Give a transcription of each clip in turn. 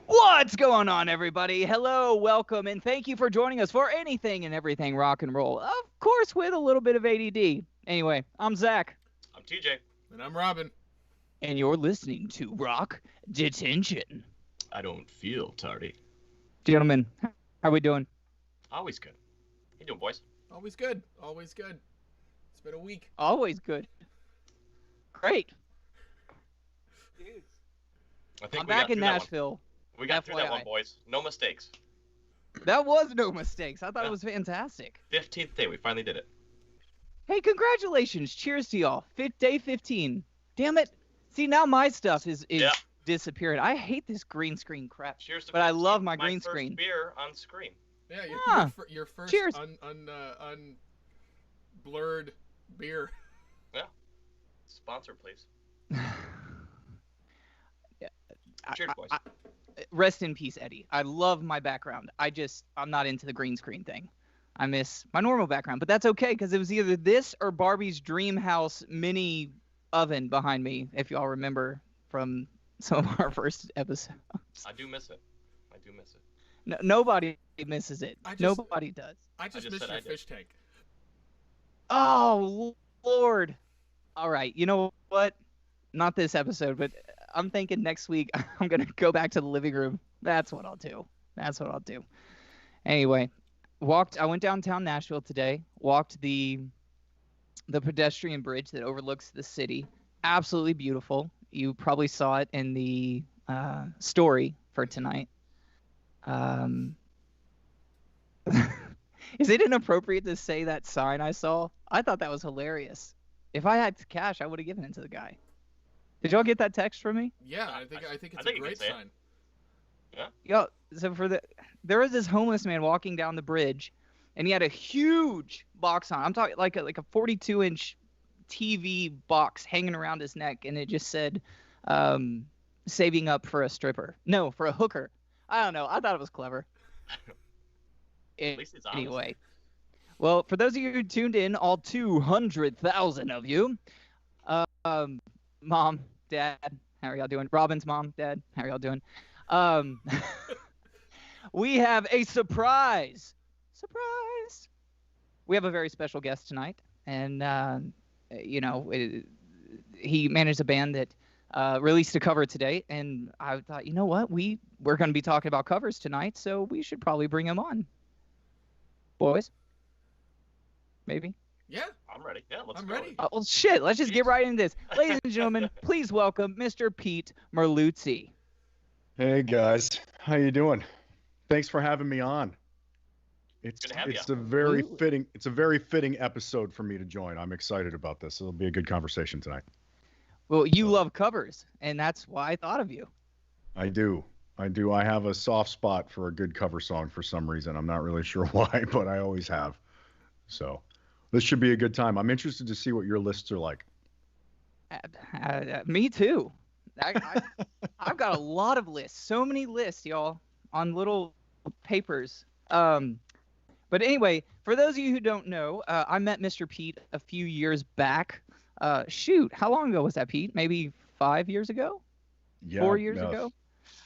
What's going on, everybody? Hello, welcome, and thank you for joining us for anything and everything rock and roll. Of course, with a little bit of ADD. Anyway, I'm Zach. I'm TJ. And I'm Robin. And you're listening to Rock Detention. I don't feel tardy. Gentlemen, how are we doing? Always good. How you doing, boys? Always good. Always good. It's been a week. Always good. Great. I'm back in Nashville. We got through that one, boys. No mistakes. That was no mistakes. I thought it was fantastic. 15th day. We finally did it. Hey, congratulations. Cheers to y'all. Day 15. Damn it. See, now my stuff is disappearing. I hate this green screen crap. Cheers to but I love my green screen. First beer on screen. Yeah, your first Cheers. blurred beer. Yeah. Sponsor, please. Yeah. Cheers, boys. Rest in peace, Eddie. I love my background. I'm not into the green screen thing. I miss my normal background, but that's okay because it was either this or Barbie's dream house mini oven behind me, if y'all remember from some of our first episodes. I do miss it. No, nobody misses it. Nobody does. I just miss your fish tank. Oh, Lord. All right. You know what? Not this episode, but I'm thinking next week I'm going to go back to the living room. That's what I'll do. Anyway, I went downtown Nashville today, walked the pedestrian bridge that overlooks the city. Absolutely beautiful. You probably saw it in the story for tonight. Is it inappropriate to say that sign I saw? I thought that was hilarious. If I had cash, I would have given it to the guy. Did y'all get that text from me? Yeah, I think it's a great sign. Yeah. Yo, so there was this homeless man walking down the bridge, and he had a huge box on. I'm talking like a 42-inch TV box hanging around his neck, and it just said, "Saving up for a stripper." No, for a hooker. I don't know. I thought it was clever. At least it's honest. Anyway, well, for those of you who tuned in, all 200,000 of you, Mom, Dad, how are y'all doing? Robin's mom, Dad, how are y'all doing? We have a surprise. We have a very special guest tonight, and he managed a band that released a cover today, and I thought, you know what, we're going to be talking about covers tonight, so we should probably bring him on. Boys, maybe. Yeah, I'm ready. Yeah, let's I'm go. ready. Well, shit, let's just get right into this. Ladies and gentlemen, please welcome Mr. Pete Merluzzi. Hey guys, how you doing? Thanks for having me on. It's a very fitting episode for me to join. I'm excited about this. It'll be a good conversation tonight. Well, you love covers, and that's why I thought of you. I do. I have a soft spot for a good cover song for some reason. I'm not really sure why, but I always have. So this should be a good time. I'm interested to see what your lists are like. Me too. I've got a lot of lists. So many lists, y'all, on little papers. But anyway, for those of you who don't know, I met Mr. Pete a few years back. How long ago was that, Pete? Maybe 5 years ago? Yeah, 4 years ago?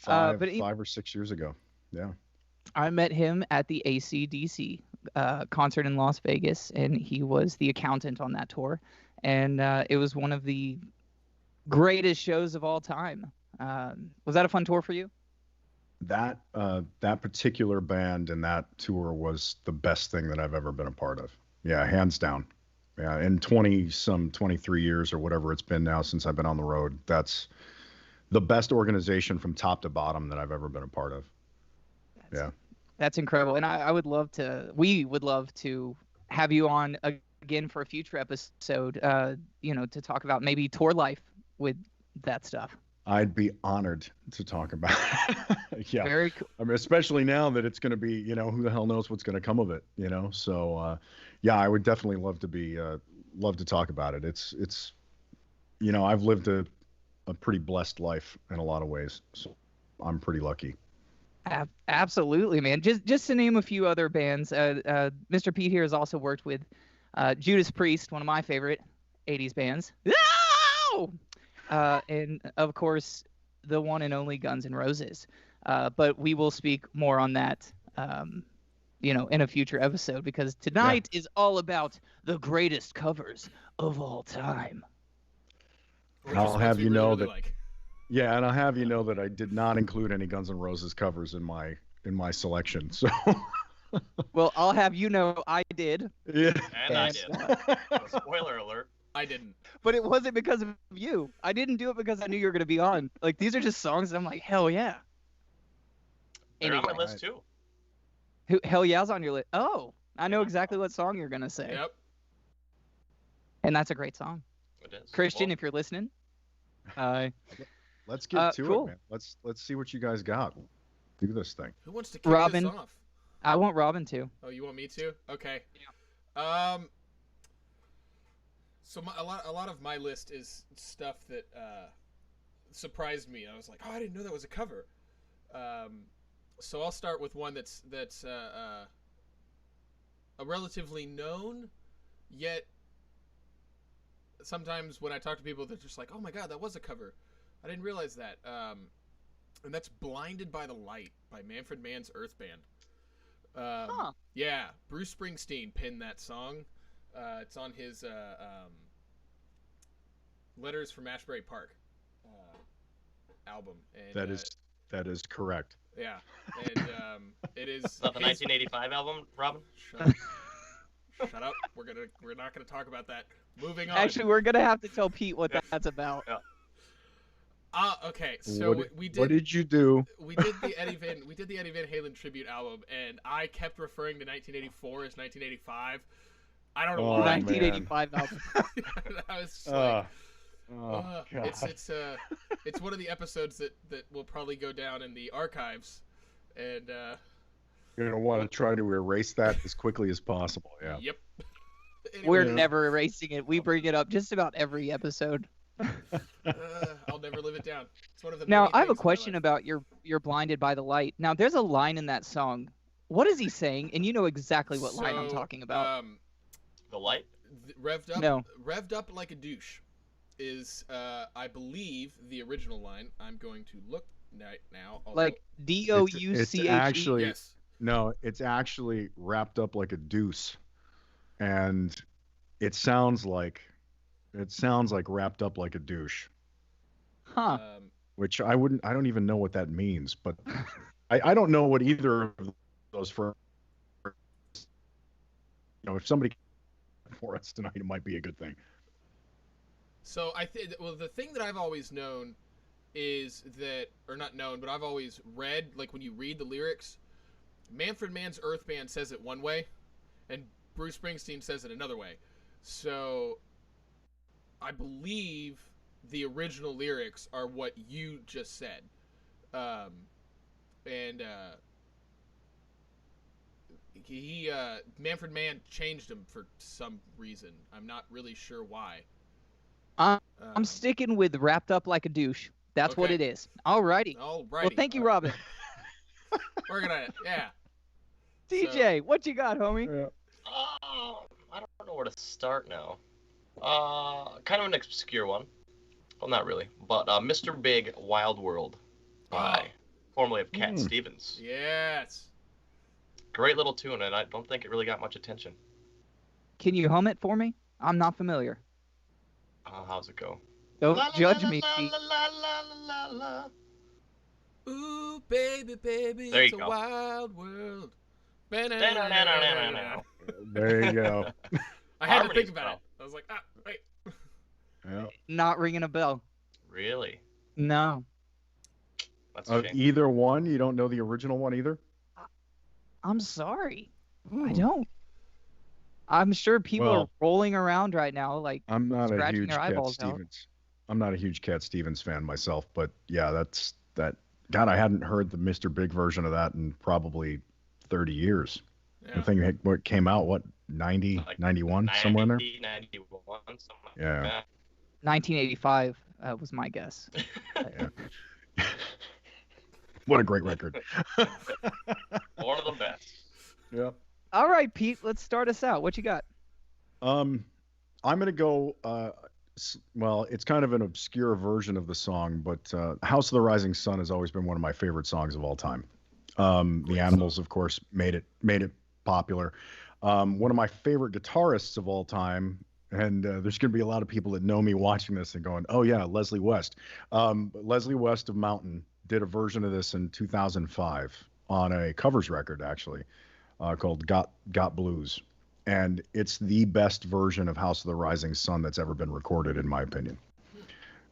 5 or 6 years ago. Yeah. I met him at the AC/DC concert in Las Vegas, and he was the accountant on that tour. And it was one of the greatest shows of all time. Was that a fun tour for you? That particular band and that tour was the best thing that I've ever been a part of. Yeah, hands down. Yeah, in 23 years or whatever it's been now since I've been on the road, that's the best organization from top to bottom that I've ever been a part of. That's incredible. And we would love to have you on again for a future episode, to talk about maybe tour life with that stuff. I'd be honored to talk about it. Yeah. Very cool. I mean, especially now that it's going to be, who the hell knows what's going to come of it, So, I would definitely love to talk about it. It's I've lived a pretty blessed life in a lot of ways. So I'm pretty lucky. Absolutely, man. Just to name a few other bands, Mr. Pete here has also worked with Judas Priest, one of my favorite 80s bands. Oh, and of course, the one and only Guns N' Roses. But we will speak more on that, in a future episode, because tonight is all about the greatest covers of all time. I'll have you know that. Yeah, and I'll have you know that I did not include any Guns N' Roses covers in my selection. So. Well, I'll have you know I did. Yeah. And I did. Spoiler alert. I didn't. But it wasn't because of you. I didn't do it because I knew you were going to be on. Like, these are just songs that I'm like, hell yeah. They're on my list too. Hell yeah's on your list. Oh, I know exactly what song you're going to say. Yep. And that's a great song. It is. Christian, if you're listening. Let's get to it, man. Let's see what you guys got. Do this thing. Who wants to kick Robin, this off? I want Robin to. Oh, you want me to? Okay. Yeah. So a lot of my list is stuff that surprised me. I was like, oh, I didn't know that was a cover. So I'll start with one that's a relatively known, yet sometimes when I talk to people, they're just like, oh my god, that was a cover. I didn't realize that. And that's Blinded by the Light by Manfred Mann's Earth Band. Yeah, Bruce Springsteen penned that song. It's on his Letters from Ashbury Park album. And, that is correct. Yeah, and it is not the 1985 album, Robin. Shut up. We're not gonna talk about that. Moving on. Actually, we're gonna have to tell Pete what that's about. Yeah. Okay, so we did. What did you do? We did the Eddie Van Halen tribute album, and I kept referring to 1984 as 1985. I don't know why. 1985 album. I was just like, it's one of the episodes that will probably go down in the archives, and you're gonna want to try to erase that as quickly as possible. Yeah. Yep. Anyway, we're never erasing it. We bring it up just about every episode. I'll never live it down. It's one of the now, I have a question about your Blinded by the Light. Now, there's a line in that song. What is he saying? And you know exactly what line I'm talking about. The light? Revved up. No. Revved up like a douche is, I believe, the original line. I'm going to look now. Like D-O-U-C-H-E? It's actually, yes. No, it's actually wrapped up like a deuce. And it sounds like wrapped up like a douche. Huh. Which I don't even know what that means, but I don't know what either of those for. If somebody for us tonight, it might be a good thing. So the thing that I've always known is that, or not known, but I've always read, like when you read the lyrics, Manfred Mann's Earth Band says it one way, and Bruce Springsteen says it another way. So I believe the original lyrics are what you just said. Manfred Mann changed them for some reason. I'm not really sure why. I'm sticking with wrapped up like a douche. That's what it is. Alrighty. Alrighty. Well, thank you, Robin. Working on it. Yeah. DJ, what you got, homie? Yeah. I don't know where to start now. Kind of an obscure one. Well, not really, but Mr. Big Wild World by formerly of Cat Stevens. Yes. Great little tune, and I don't think it really got much attention. Can you hum it for me? I'm not familiar. How's it go? Don't judge me, Pete. Ooh, baby, there it's you a go. wild world. There you go. I had to think about it. I was like, wait. Yeah. Not ringing a bell. Really? No. That's a shame. Either one? You don't know the original one either? I'm sorry. I don't. I'm sure people are rolling around right now, like I'm not a scratching huge their Cat eyeballs out. Stevens. I'm not a huge Cat Stevens fan myself, but yeah, that's that. God, I hadn't heard the Mr. Big version of that in probably 30 years. Yeah. I think what came out, 90, Like 91, somewhere in there? 91, something Yeah. like that. 1985 was my guess. Yeah. What a great record. One of the best. Yeah. All right, Pete, let's start us out. What you got? I'm gonna go Well, it's kind of an obscure version of the song, but House of the Rising Sun has always been one of my favorite songs of all time. The Great Animals, song. of course, made it popular. One of my favorite guitarists of all time, and there's going to be a lot of people that know me watching this and going, "Oh yeah, Leslie West." Leslie West of Mountain did a version of this in 2005 on a covers record, actually, called "Got Blues," and it's the best version of House of the Rising Sun that's ever been recorded, in my opinion.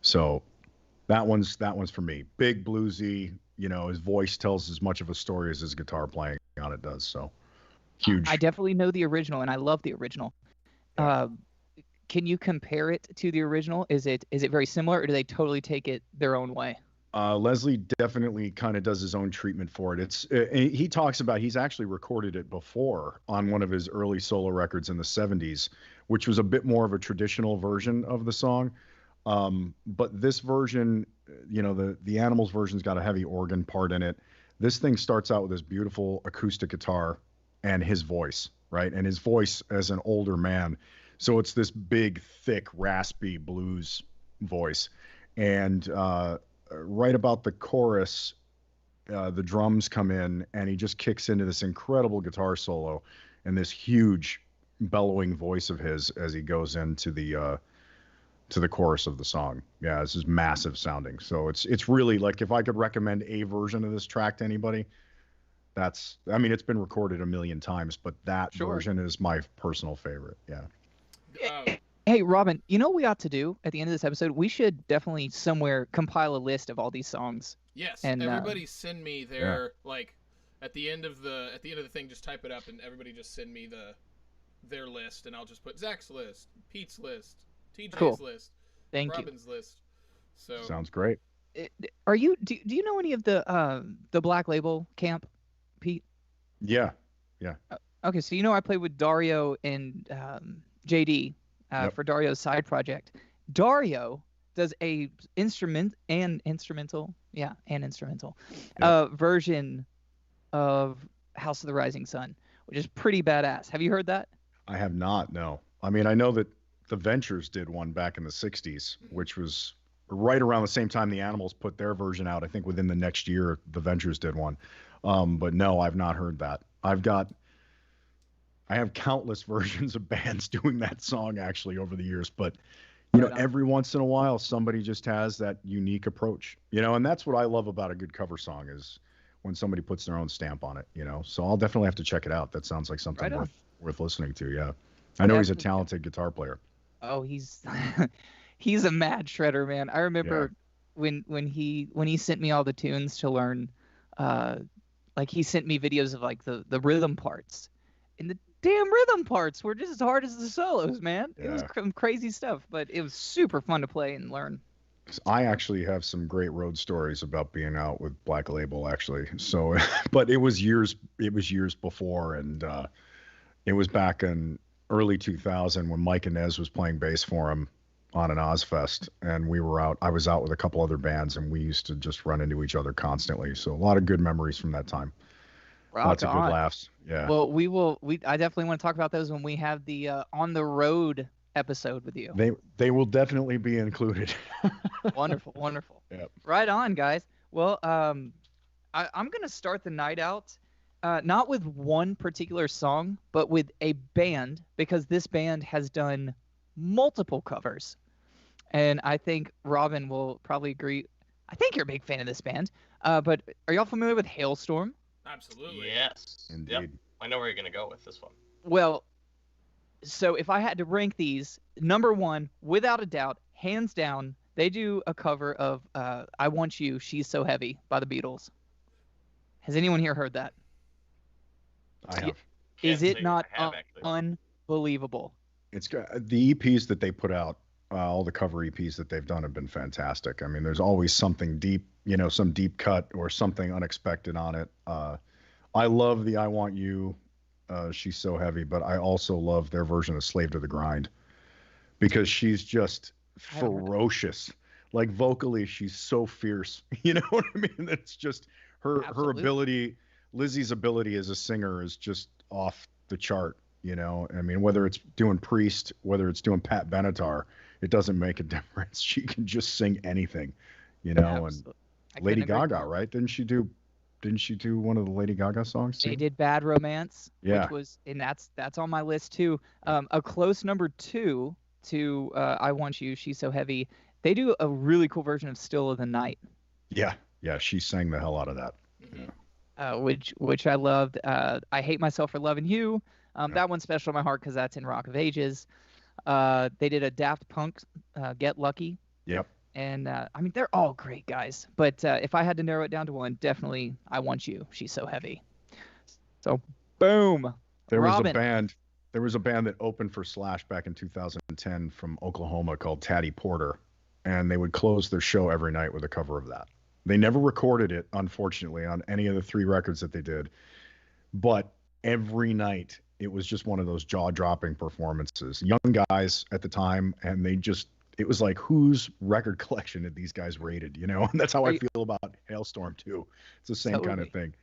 So that one's for me. Big bluesy, his voice tells as much of a story as his guitar playing on it does. So I huge. definitely know the original, and I love the original. Yeah. Uh, can you compare it to the original? Is it very similar, or do they totally take it their own way? Leslie definitely kind of does his own treatment for it. He talks about he's actually recorded it before on one of his early solo records in the 70s, which was a bit more of a traditional version of the song. But this version, the Animals version's got a heavy organ part in it. This thing starts out with this beautiful acoustic guitar and his voice, right? And his voice as an older man. So it's this big, thick, raspy blues voice. And right about the chorus, the drums come in and he just kicks into this incredible guitar solo and this huge bellowing voice of his as he goes into the chorus of the song. Yeah, this is massive sounding. So it's really like if I could recommend a version of this track to anybody, it's been recorded a million times, but that Sure. version is my personal favorite. Yeah. Um, Hey, Robin, you know what we ought to do at the end of this episode? We should definitely somewhere compile a list of all these songs. yes, And everybody send me their like at the end of the thing. Just type it up, and everybody just send me their list, and I'll just put Zach's list, Pete's list, TJ's Cool. list, Thank you. Robin's list. So Sounds great. Do you know any of the Black Label camp, Pete? Yeah. Yeah. Okay, so you know I played with Dario and JD Yep. for Dario's side project. Dario does a instrumental Yep. version of House of the Rising Sun, which is pretty badass. Have you heard that? I have not, no. I mean, I know that the Ventures did one back in the 60s, which was right around the same time the Animals put their version out. I think within the next year, the Ventures did one. But no, I've not heard that. I have countless versions of bands doing that song actually over the years, but Right on. every once in a while somebody just has that unique approach, and that's what I love about a good cover song is when somebody puts their own stamp on it. So I'll definitely have to check it out. That sounds like something Right on. worth listening to. Yeah. I know he's a Definitely. talented guitar player. Oh, he's he's a mad shredder, man. I Yeah. remember when he sent me all the tunes to learn, uh, like he sent me videos of like the rhythm parts, and the damn rhythm parts were just as hard as the solos, man. It was Yeah. crazy stuff, but it was super fun to play and learn. 'Cause I actually have some great road stories about being out with Black Label actually. So, but it was years before, and it was back in early 2000 when Mike Inez was playing bass for him on an Ozfest, and I was out with a couple other bands, and we used to just run into each other constantly. So a lot of good memories from that time. Rock Lots of good on. laughs. Yeah. Well, I definitely want to talk about those when we have the on the road episode with you. They will definitely be included. Wonderful, wonderful. Yep. Right on, guys. Well, I'm gonna start the night out, not with one particular song, but with a band because this band has done multiple covers, and I think Robin will probably agree. I think you're a big fan of this band. But are y'all familiar with Hailstorm? absolutely. Yes. Indeed. Yep. I know where you're gonna go with this one. Well, so if I had to rank these, number one, without a doubt, hands down, they do a cover of "I Want You, She's So Heavy" by the Beatles. Has anyone here heard that? I Y- have. Is Can't it say not I have actually. unbelievable? It's got the EPs that they put out, all the cover EPs that they've done have been fantastic. I mean, there's always something deep, some deep cut or something unexpected on it. I love the "I Want You," She's So Heavy, but I also love their version of "Slave to the Grind" because she's just I haven't heard that. ferocious. Like vocally, she's so fierce. You know what I mean? It's just her Absolutely. ability. Lizzie's ability as a singer is just off the chart. I mean, whether it's doing Priest, whether it's doing Pat Benatar, it doesn't make a difference. She can just sing anything, you know. And Lady Gaga, right? Didn't she do one of the Lady Gaga songs too? They did Bad Romance, Yeah. which was, and that's on my list too. A close number 2 to I Want You, She's So Heavy. They do a really cool version of Still of the Night. Yeah, she sang the hell out of that. Which I loved. I Hate Myself for Loving You. That one's special in my heart because that's in Rock of Ages. They did a Daft Punk, Get Lucky. Yep. And I mean, they're all great guys. But if I had to narrow it down to one, definitely I Want You, She's So Heavy. So, boom. There Robin. was a band that opened for Slash back in 2010 from Oklahoma called Taddy Porter, and they would close their show every night with a cover of that. They never recorded it, unfortunately, on any of the 3 records that they did, but every night it was just one of those jaw-dropping performances. Young guys at the time, and it was like, whose record collection had these guys raided, you know? And that's how I feel about Hailstorm too. It's the same kind of thing.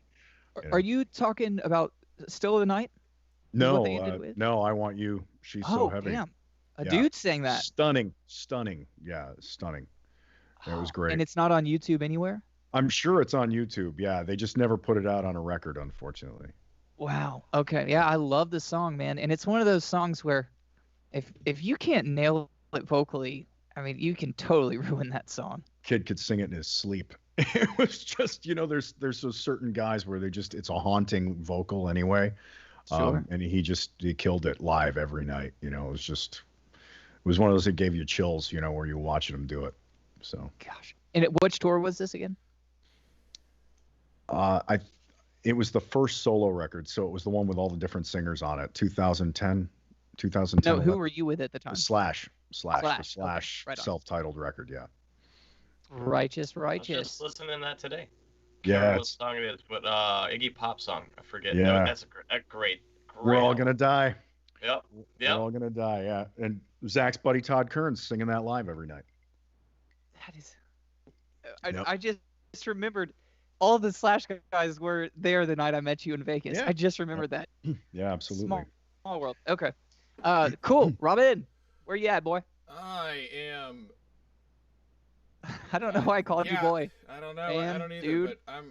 Are you talking about Still of the Night? No, no, I Want You, She's So Heavy. Damn. A dude sang that. Stunning. Yeah, stunning. It was great. And it's not on YouTube anywhere? I'm sure it's on YouTube. Yeah, they just never put it out on a record, unfortunately. Wow. Okay. Yeah, I love the song, man. And it's one of those songs where if you can't nail it vocally, I mean, you can totally ruin that song. Kid could sing it in his sleep. It was just, you know, there's those certain guys where it's a haunting vocal anyway. Sure. And he killed it live every night. You know, it was one of those that gave you chills, you know, where you're watching him do it. So. Gosh. And which tour was this again? It was the first solo record, so it was the one with all the different singers on it. 2010. No, who were you with at the time? Slash. Okay. Right Self-titled record, yeah. Righteous. I was just listening to that today. Yeah. What song it is, but Iggy Pop song. I forget. Yeah. No, that's a great. We're all gonna die. Yep. We're all gonna die. Yeah. And Zach's buddy Todd Kearns singing that live every night. That is. I just remembered all the Slash guys were there the night I met you in Vegas. Yeah. I just remembered that. Yeah, absolutely. Small world. Okay. Cool. Robin, where you at, boy? I am. I don't know why I called you boy. I don't know. I don't either. Dude. But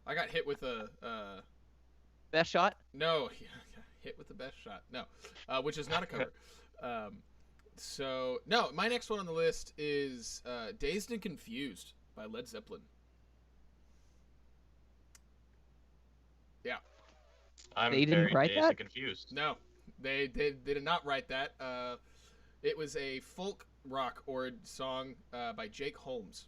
I got hit with a. Best shot? No, hit with the best shot. No, which is not a cover. So no, my next one on the list is "Dazed and Confused" by Led Zeppelin. Yeah. They didn't write dazed that? and confused. No, they did not write that. It was a folk rock or song by Jake Holmes,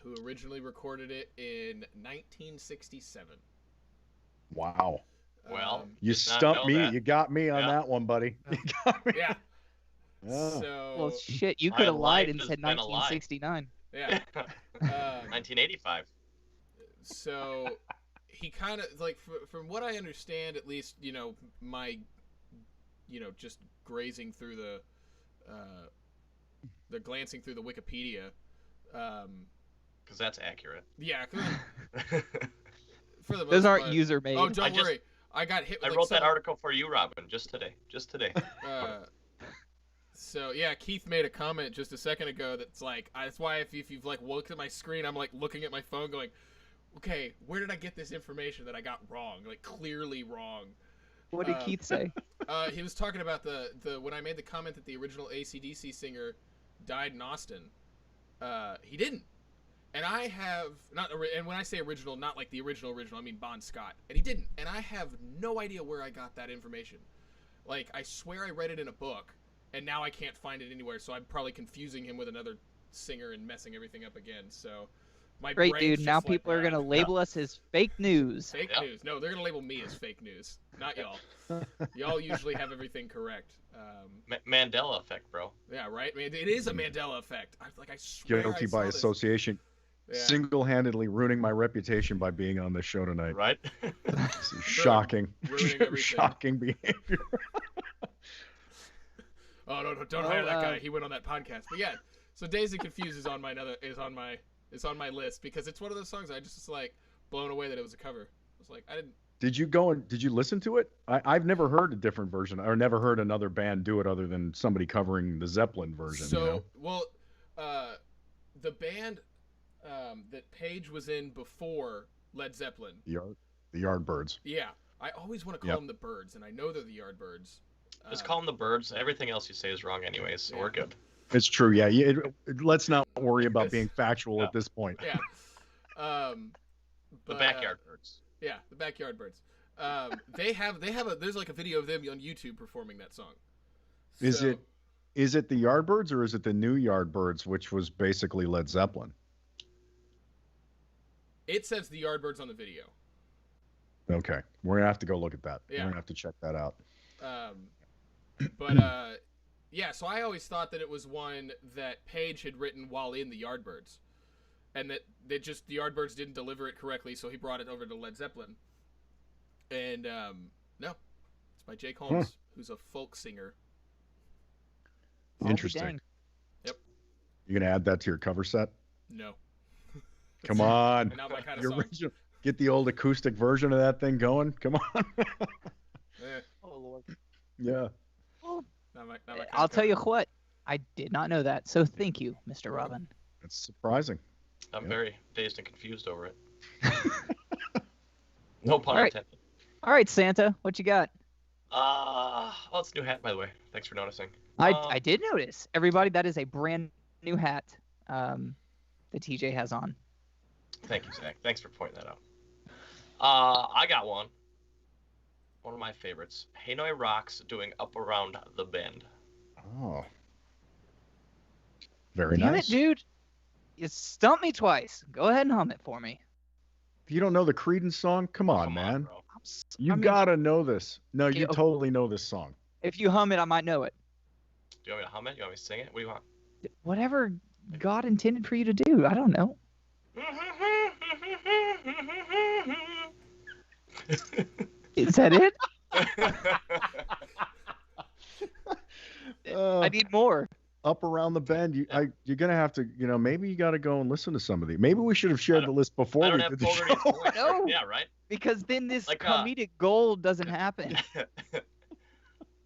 who originally recorded it in 1967. Wow. Well, you stumped me. That. You got me on that one, buddy. You got me. Yeah. So. Well, shit. You could have lied and said 1969. Yeah. 1985. So he kind of like, from what I understand, at least, you know, my, you know, just grazing through the glancing through the Wikipedia. Because that's accurate. Yeah. For the most Those aren't part. user made. Oh, don't worry. I got hit with I wrote that article for you, Robin, just today. So yeah, Keith made a comment just a second ago that's like, that's why if you've like looked at my screen, I'm like looking at my phone going, okay, where did I get this information that I got wrong? Like clearly wrong. What did Keith say? He was talking about the when I made the comment that the original AC/DC singer died in Austin. He didn't. And I have and when I say original, not like the original, I mean Bon Scott. And he didn't. And I have no idea where I got that information. Like, I swear I read it in a book, and now I can't find it anywhere. So I'm probably confusing him with another singer and messing everything up again. So my great brain's dude. Now just people are gonna label us as fake news. Fake news. No, they're gonna label me as fake news, not y'all. Y'all usually have everything correct. Mandela effect, bro. Yeah, right. I mean, it is a Mandela effect. I swear. Guilty by association. Yeah. Single-handedly ruining my reputation by being on this show tonight. Right? Shocking. Shocking behavior. Oh no! Don't hire that guy. He went on that podcast. But yeah, so "Dazed and Confused" is on my list because it's one of those songs I just was like blown away that it was a cover. I was like, I Did you listen to it? I've never heard a different version, or never heard another band do it other than somebody covering the Zeppelin version. So, the band that Page was in before Led Zeppelin. The Yardbirds. Yeah. I always want to call them the Birds, and I know they're the Yardbirds. Just call them the Birds. Everything else you say is wrong anyways, so we're good. It's true, yeah. Let's not worry about being factual at this point. Yeah. The Backyard Birds. Yeah, the Backyard Birds. There's like a video of them on YouTube performing that song. Is it the Yardbirds or is it the new Yardbirds, which was basically Led Zeppelin? It says the Yardbirds on the video. Okay, we're gonna have to go look at that. Yeah. We're gonna have to check that out. Yeah. So I always thought that it was one that Page had written while in the Yardbirds, and that the Yardbirds didn't deliver it correctly, so he brought it over to Led Zeppelin. And no, it's by Jake Holmes, who's a folk singer. Interesting. Yep. You gonna add that to your cover set? No. Come on. Not my kind of song. Original. Get the old acoustic version of that thing going. Come on. Oh Lord. Yeah. Not my kind I'll of tell cover. you what. I did not know that. So thank you, Mr. Robin. It's surprising. I'm very dazed and confused over it. No pun All right. intended. All right, Santa, what you got? It's a new hat, by the way. Thanks for noticing. I did notice. Everybody, that is a brand new hat that TJ has on. Thank you, Zach. Thanks for pointing that out. I got one. One of my favorites. Hanoi Rocks doing Up Around the Bend. Oh. Very Damn nice. it, dude. You stumped me twice. Go ahead and hum it for me. You don't know the Creedence song? Come on, Come man. bro. You I mean, gotta know this. No, Okay, you okay. totally know this song. If you hum it, I might know it. Do you want me to hum it? You want me to sing it? What do you want? Whatever God intended for you to do. I don't know. Is that it? I need more. Up Around the Bend. You're gonna have to. Maybe you got to go and listen to some of these. Maybe we should have shared the list before I don't we have did the Fogarty's show. voice. No. Yeah, right? Because then this Like, comedic gold doesn't happen.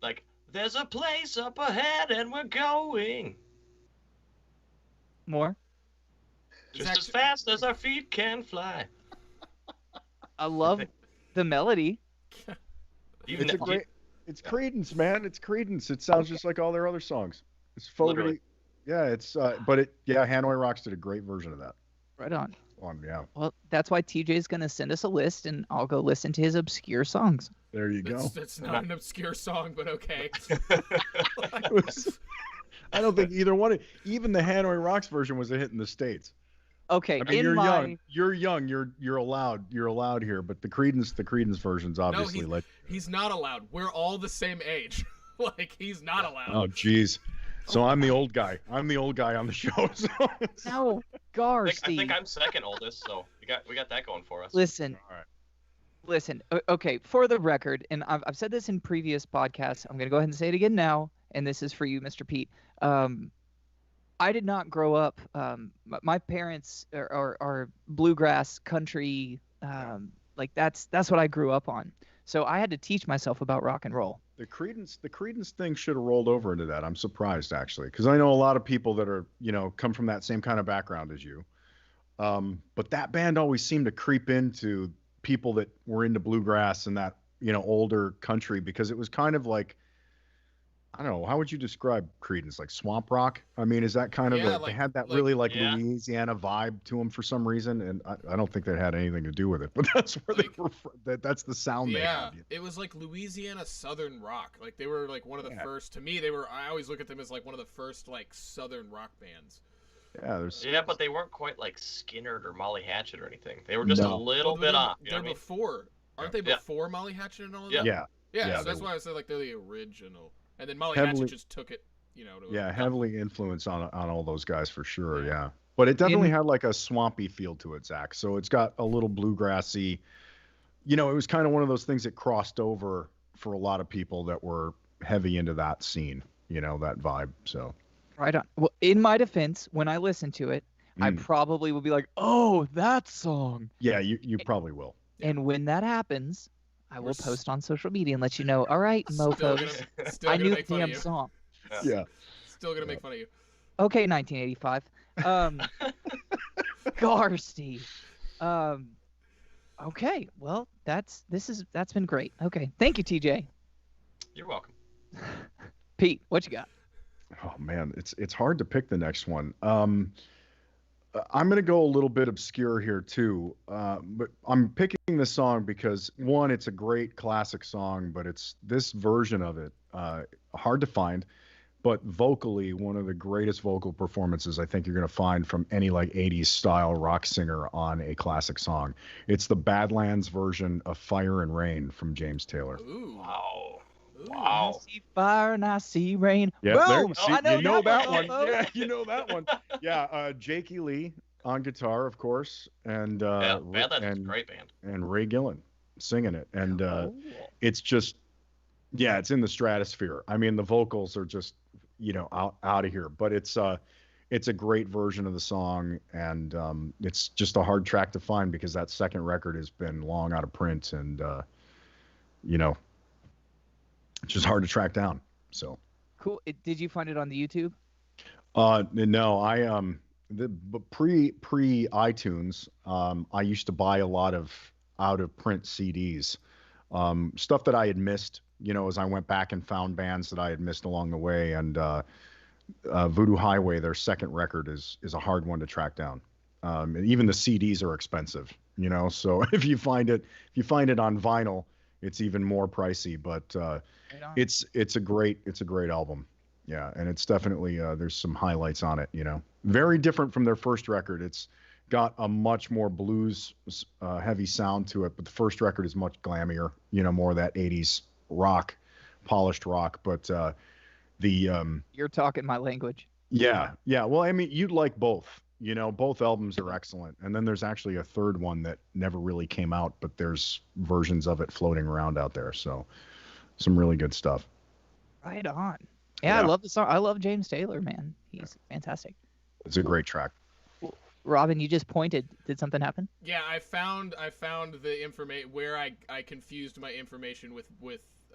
Like, there's a place up ahead and we're going More. just as fast as our feet can fly. I love the melody. Even It's a that- great. It's Creedence, man. It's Creedence. It sounds just like all their other songs. It's Fogarty. Literally. Yeah, it's. Hanoi Rocks did a great version of that. Right on. Yeah. Well, that's why TJ's going to send us a list, and I'll go listen to his obscure songs. There you go. That's not an obscure song, but okay. I don't think either one. Even the Hanoi Rocks version was a hit in the States. Okay, I mean, in my you're young. You're allowed here. But the Creedence version's obviously like. He's not allowed. We're all the same age. Like, he's not allowed. Oh, jeez. So I'm the old guy. I'm the old guy on the show. So no, Gar, I Steve. think I'm second oldest, so we got that going for us. Listen, All right. listen. Okay, for the record, and I've said this in previous podcasts. I'm going to go ahead and say it again now, and this is for you, Mr. Pete. I did not grow up. My parents are bluegrass country. Like that's what I grew up on. So I had to teach myself about rock and roll. The Creedence thing should have rolled over into that. I'm surprised actually, because I know a lot of people that are come from that same kind of background as you. But that band always seemed to creep into people that were into bluegrass and that older country, because it was kind of like, I don't know, how would you describe Creedence? Like swamp rock? I mean, is that kind of they had that really Louisiana vibe to them for some reason, and I don't think that had anything to do with it, but that's where they were. That's the sound they had. It was like Louisiana Southern rock. Like they were like one of the first. To me, I always look at them as like one of the first like Southern rock bands. Yeah, but they weren't quite like Skinner or Molly Hatchet or anything. They were just a little bit off. They're before, aren't they? Before Molly Hatchet and all of that. Yeah. So that's why I said like they're the original. And then Molly Hatchet just took it, heavily influenced on all those guys for sure. Yeah. But it definitely had like a swampy feel to it, Zach. So it's got a little bluegrassy. It was kind of one of those things that crossed over for a lot of people that were heavy into that scene. That vibe. So. Right on. Well, in my defense, when I listen to it, I probably will be like, "Oh, that song." Yeah, you probably will. And when that happens, I will post on social media and let you know. All right, mofos. Still I gonna knew make the fun of damn you. song. Yeah. Still gonna make fun of you. Okay, 1985. Garsty. Okay, well, that's been great. Okay, thank you, TJ. You're welcome. Pete, what you got? Oh man, it's hard to pick the next one. I'm gonna go a little bit obscure here too, but I'm picking this song because one, it's a great classic song, but it's this version of it, hard to find, but vocally one of the greatest vocal performances I think you're gonna find from any like '80s style rock singer on a classic song. It's the Badlands version of "Fire and Rain" from James Taylor. Ooh. Wow. I Wow. see fire and I see rain. Yeah, Boom! there you see, I know you know that one, one. mofo. Yeah, you know that one. Yeah, Jakey Lee on guitar, of course, and Yeah, Badlands is a great band. and Ray Gillen singing it, and Cool. it's just, yeah, it's in the stratosphere. I mean, the vocals are just, out of here, but it's a great version of the song, and it's just a hard track to find because that second record has been long out of print, and it's just hard to track down. So Cool. Did you find it on the YouTube? no, but pre iTunes, I used to buy a lot of out of print CDs, stuff that I had missed, as I went back and found bands that I had missed along the way. And Voodoo Highway, their second record, is a hard one to track down. And even the CDs are expensive, So if you find it on vinyl, it's even more pricey. But it's a great album. Yeah, and it's definitely there's some highlights on it, Very different from their first record. It's got a much more blues heavy sound to it, but the first record is much glammier, more of that 80s rock, polished rock. But You're talking my language. Yeah. Well, I mean, you'd like both. Both albums are excellent. And then there's actually a third one that never really came out, but there's versions of it floating around out there. So some really good stuff. Right on. Yeah, I love the song. I love James Taylor, man. He's fantastic. It's a great track. Robin, you just pointed. Did something happen? Yeah, I found the information where I confused my information with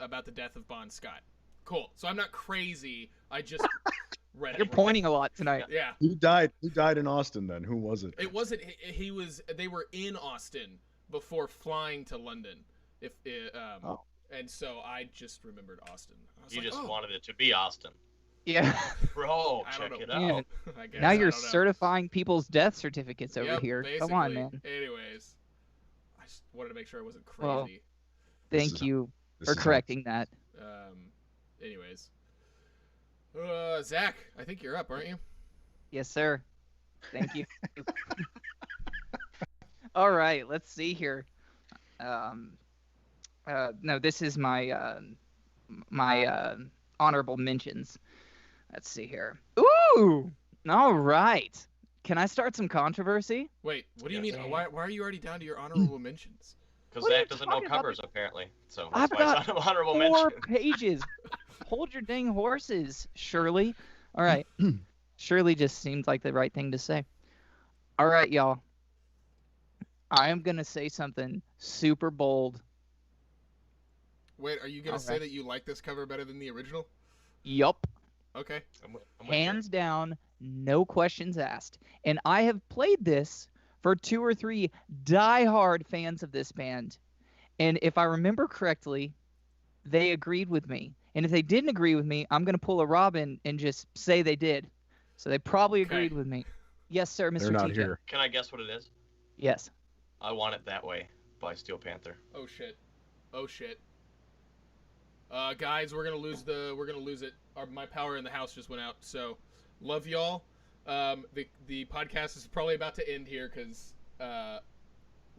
about the death of Bon Scott. Cool. So I'm not crazy. I just read it. You're pointing a lot tonight. Yeah. Who died in Austin then? Who was it? It wasn't. They were in Austin before flying to London. And so I just remembered Austin. You just wanted it to be Austin. Yeah. Bro, check it out. I guess, Now you're I don't know. certifying people's death certificates over here. Come on, basically. man. Anyways, I just wanted to make sure I wasn't crazy. Well, Thank you for correcting that. Anyways. Zach, I think you're up, aren't you? Yes, sir. Thank you. All right, let's see here. No, this is my honorable mentions. Let's see here. Ooh! All right. Can I start some controversy? Wait, what do you mean? Why are you already down to your honorable mentions? Because Zach doesn't know covers, apparently. So I've that's why got it's not an honorable 4 mention. pages. Hold your dang horses, Shirley. All right. Shirley just seemed like the right thing to say. All right, y'all. I am going to say something super bold. Wait, are you going to say that you like this cover better than the original? Yup. Okay. I'm with Hands down, no questions asked. And I have played this for 2 or 3 diehard fans of this band. And if I remember correctly, they agreed with me. And if they didn't agree with me, I'm going to pull a Robin and just say they did. So they probably agreed with me. Yes, sir, Mr. They're not TJ. here. Can I guess what it is? Yes. I Want It That Way by Steel Panther. Oh shit. Guys, we're gonna lose it. My power in the house just went out. So, love y'all. The podcast is probably about to end here because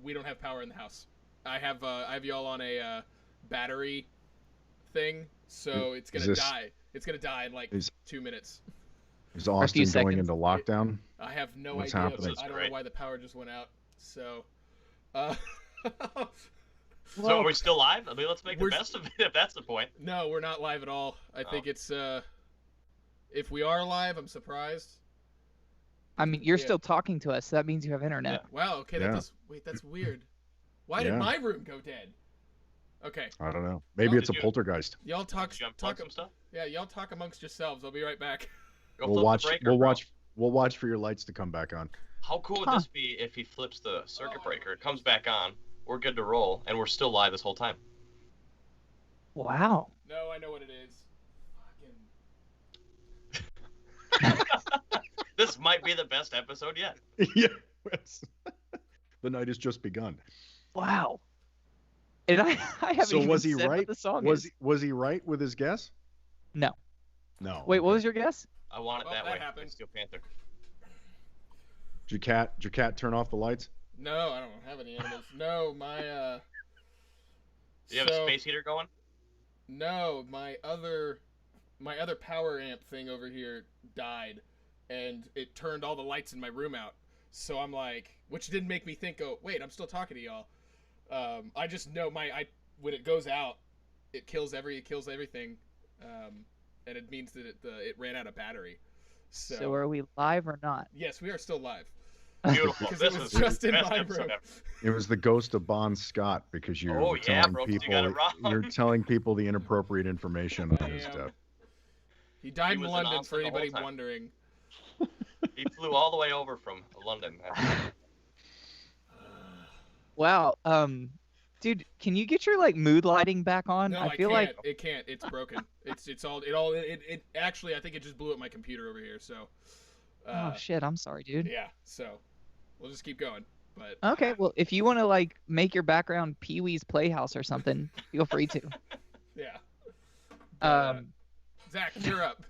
we don't have power in the house. I have y'all on a battery thing, so it's gonna die. It's gonna die in like 2 minutes. Is Austin going into lockdown? I have no What's idea. happening? I don't know why the power just went out. So, So are we still live? I mean, let's make the best of it if that's the point. No, we're not live at all. I think it's if we are live, I'm surprised. I mean, you're still talking to us, so that means you have internet. Wow, okay, that's weird. Why did my room go dead? Okay. I don't know. Maybe Oh, it's a poltergeist. Y'all talk some stuff. Yeah, y'all talk amongst yourselves. I'll be right back. Go We'll flip watch. the breaker, We'll bro. watch. We'll watch for your lights to come back on. How cool would this be if he flips the circuit breaker, it comes back on, we're good to roll, and we're still live this whole time? Wow. No, I know what it is. This might be the best episode yet. Yeah. The night has just begun. Wow. And I haven't So even was he said right? what the song Was is. was he right with his guess? No. No. Wait, what was your guess? I want it that way. Happened. Steel Panther. Did your cat turn off the lights? No, I don't have any animals. No, my Do you have a space heater going? No, my other power amp thing over here died, and it turned all the lights in my room out. So I'm like, which didn't make me think, oh wait, I'm still talking to y'all. I just know when it goes out, it kills everything, and it means that it ran out of battery. So are we live or not? Yes, we are still live. Beautiful. Because This it was is just the in best my episode room. ever. It was the ghost of Bon Scott because you Oh, were yeah, telling bro, 'cause you people got it wrong. you're telling people the inappropriate information on his Damn. death. He died in was London, announced for the whole anybody time. wondering. He flew all the way over from London. Wow. Dude, can you get your mood lighting back on? No, I can't. feel like It can't. It's broken. It actually, I think it just blew up my computer over here. So. oh shit, I'm sorry, dude. Yeah. So, we'll just keep going. But. Okay, well, if you want to make your background Pee-wee's Playhouse or something, feel free to. Yeah. Zach, you're up.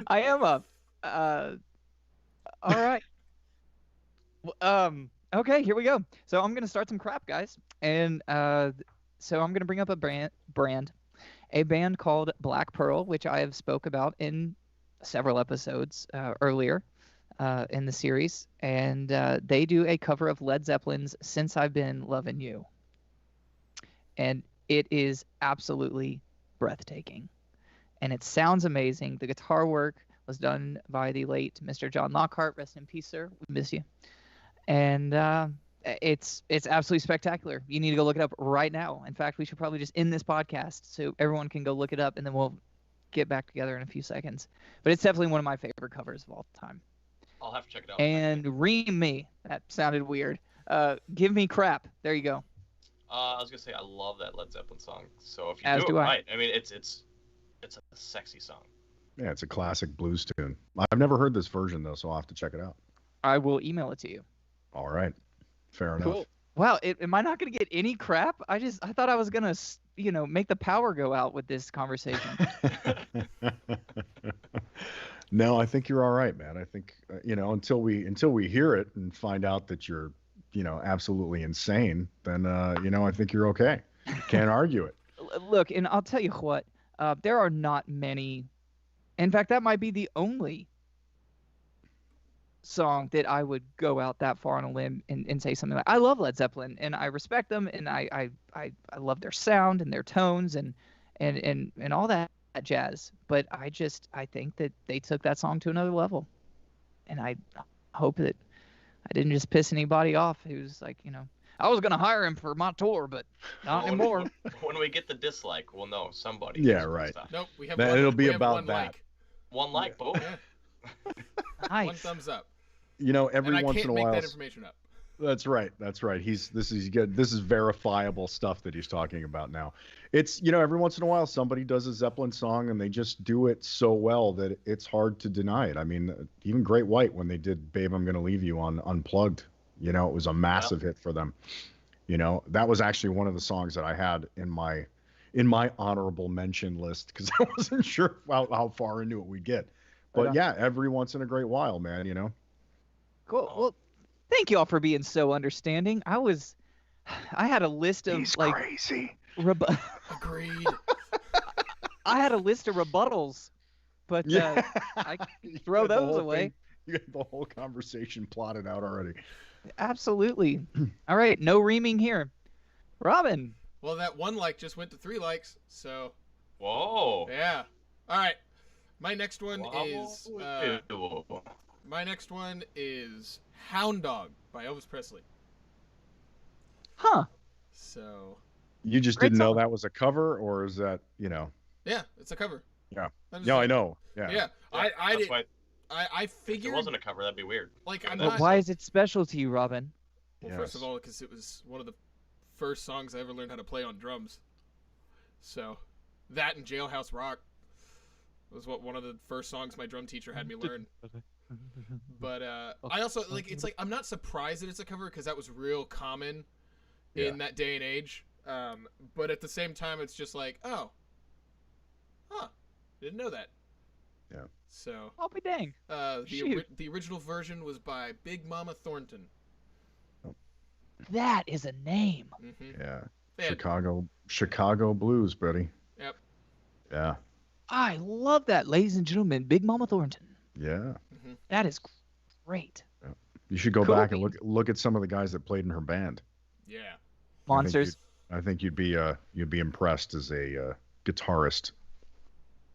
I am up. All right. Okay, here we go. So I'm gonna start some crap, guys, and so I'm gonna bring up a a band called Black Pearl, which I have spoke about in several episodes earlier in the series, and they do a cover of Led Zeppelin's "Since I've Been Loving You," and it is absolutely breathtaking, and it sounds amazing. The guitar work was done by the late Mr. John Lockhart. Rest in peace, sir. We miss you. And it's absolutely spectacular. You need to go look it up right now. In fact, we should probably just end this podcast so everyone can go look it up, and then we'll get back together in a few seconds. But it's definitely one of my favorite covers of all time. I'll have to check it out. And Ream Me. That sounded weird. Give Me Crap. There you go. I was gonna say I love that Led Zeppelin song. So if you As do do it I. right, I mean it's a sexy song. Yeah, it's a classic blues tune. I've never heard this version though, so I'll have to check it out. I will email it to you. All right, fair enough. Cool. Wow, am I not going to get any crap? I thought I was going to, make the power go out with this conversation. No, I think you're all right, man. I think until we hear it and find out that you're absolutely insane, then I think you're okay. Can't argue it. Look, and I'll tell you what, there are not many. In fact, that might be the only song that I would go out that far on a limb and say something like, I love Led Zeppelin and I respect them and I love their sound and their tones and all that jazz. But I think that they took that song to another level. And I hope that I didn't just piss anybody off who's like, I was going to hire him for my tour, but not anymore. When we get the dislike, we'll know somebody. Yeah, right. Nope, we have Then one. it'll be we have about one that. Like. One like, boom. Yeah. Nice. One thumbs up. Every and I once can't in a make while. that information up. That's right. This is good. This is verifiable stuff that he's talking about now. It's every once in a while somebody does a Zeppelin song and they just do it so well that it's hard to deny it. I mean, even Great White when they did "Babe, I'm Gonna Leave You" on Unplugged, it was a massive hit for them. That was actually one of the songs that I had in my honorable mention list because I wasn't sure how far into it we'd get. But yeah, every once in a great while, man. Cool. Well, thank you all for being so understanding. I had a list of He's crazy. Agreed. I had a list of rebuttals, but I can throw those away. You got the whole conversation plotted out already. Absolutely. All right, no reaming here. Robin. Well, that one like just went to 3 likes, so. Whoa. Yeah. All right. My next one is Hound Dog by Elvis Presley. Huh. So, You just Great didn't know song. that was a cover, or is that Yeah, it's a cover. Yeah. I'm just No, I saying. know. Yeah. Yeah, I That's did. why I if it figured. wasn't a cover, that'd be weird. Like, Given I'm that not. But it's why a- is it special to you, Robin? Well, first of Yes. all, because it was one of the first songs I ever learned how to play on drums. So, that and Jailhouse Rock was one of the first songs my drum teacher had me learn. But I also it's like I'm not surprised that it's a cover because that was real common Yeah. in that day and age. But at the same time, it's just like, oh, didn't know that. Yeah. So I'll be dang. Shoot. the original version was by Big Mama Thornton. That is a name. Mm-hmm. Yeah. And, Chicago blues, buddy. Yep. Yeah. I love that, ladies and gentlemen. Big Mama Thornton. Yeah. Mm-hmm. That is great. You should go Cool back and beans. look at some of the guys that played in her band. Yeah. Monsters. I think you'd be impressed as a guitarist.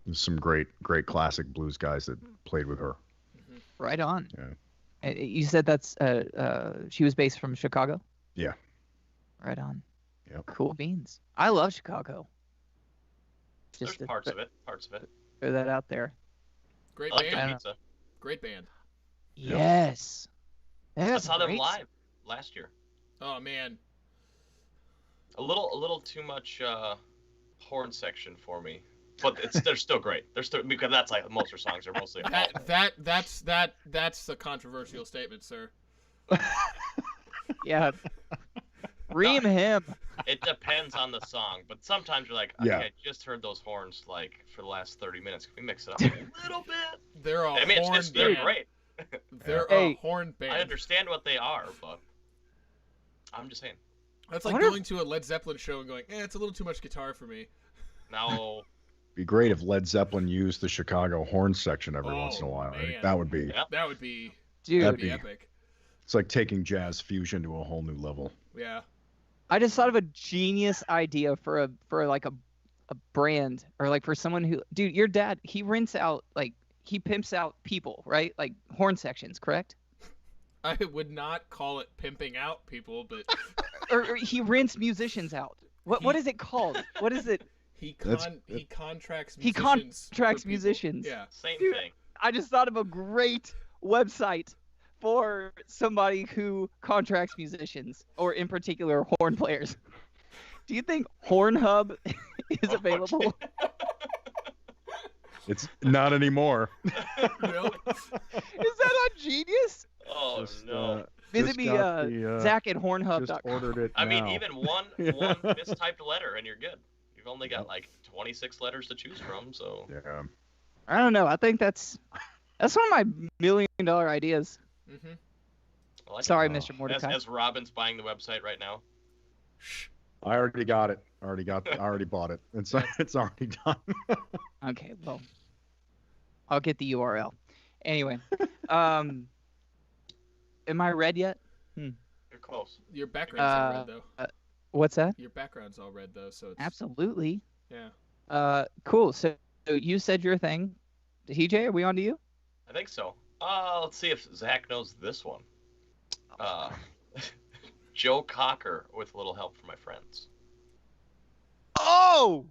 There's some great classic blues guys that played with her. Right on. Yeah. You said that's she was based from Chicago? Yeah. Right on. Yep. Cool beans. I love Chicago. There's Just to parts of it. throw that out there. Great I like band. the pizza. Great band. Yep. Yes. I That's saw them great. live last year. Oh man. A little too much horn section for me, but they're still great. They're still because that's like most of their songs are mostly. That's a controversial statement, sir. Yeah. Ream him. It depends on the song, but sometimes you're like, Yeah. okay, I just heard those horns like for the last 30 minutes. Can we mix it up a little bit? They're a I mean, horn they're band. great. They're Hey. a horn band. I understand what they are, but I'm just saying. That's I like wonder if- going to a Led Zeppelin show and going, it's a little too much guitar for me. Now, Be great if Led Zeppelin used the Chicago horn section every Oh, once in a while. I think man. that would be. Yep. That would be Dude, That'd be be- epic. It's like taking jazz fusion to a whole new level. Yeah. I just thought of a genius idea for like a brand or like for someone who, dude, your dad, he pimps out people, right? Like horn sections, correct? I would not call it pimping out people, but Or he rents musicians out. What is it called? What is it? he That's- contracts He musicians. contracts for people. musicians. Yeah. same Dude. thing. I just thought of a great website for somebody who contracts musicians, or in particular horn players. Do you think Hornhub is available? It's not anymore. Nope. Is that on Genius? Oh Just, no. Visit just me, got the, Zach at just hornhub.com. ordered it I mean, now. even one mistyped letter and you're good. You've only got like 26 letters to choose from, so Yeah. I don't know. I think that's one of my $1 million ideas. Mm-hmm. I like Sorry, Oh. Mr. Mordecai. as Robin's buying the website right now. I already got it. I already bought it. It's already done. Okay, well, I'll get the URL. Anyway, am I read yet? You're close. Your background's all red though. What's that? Your background's all red though, so it's Absolutely. yeah. Cool. So you said your thing. TJ, are we on to you? I think so. Let's see if Zach knows this one. Joe Cocker with a little help from my friends. Oh,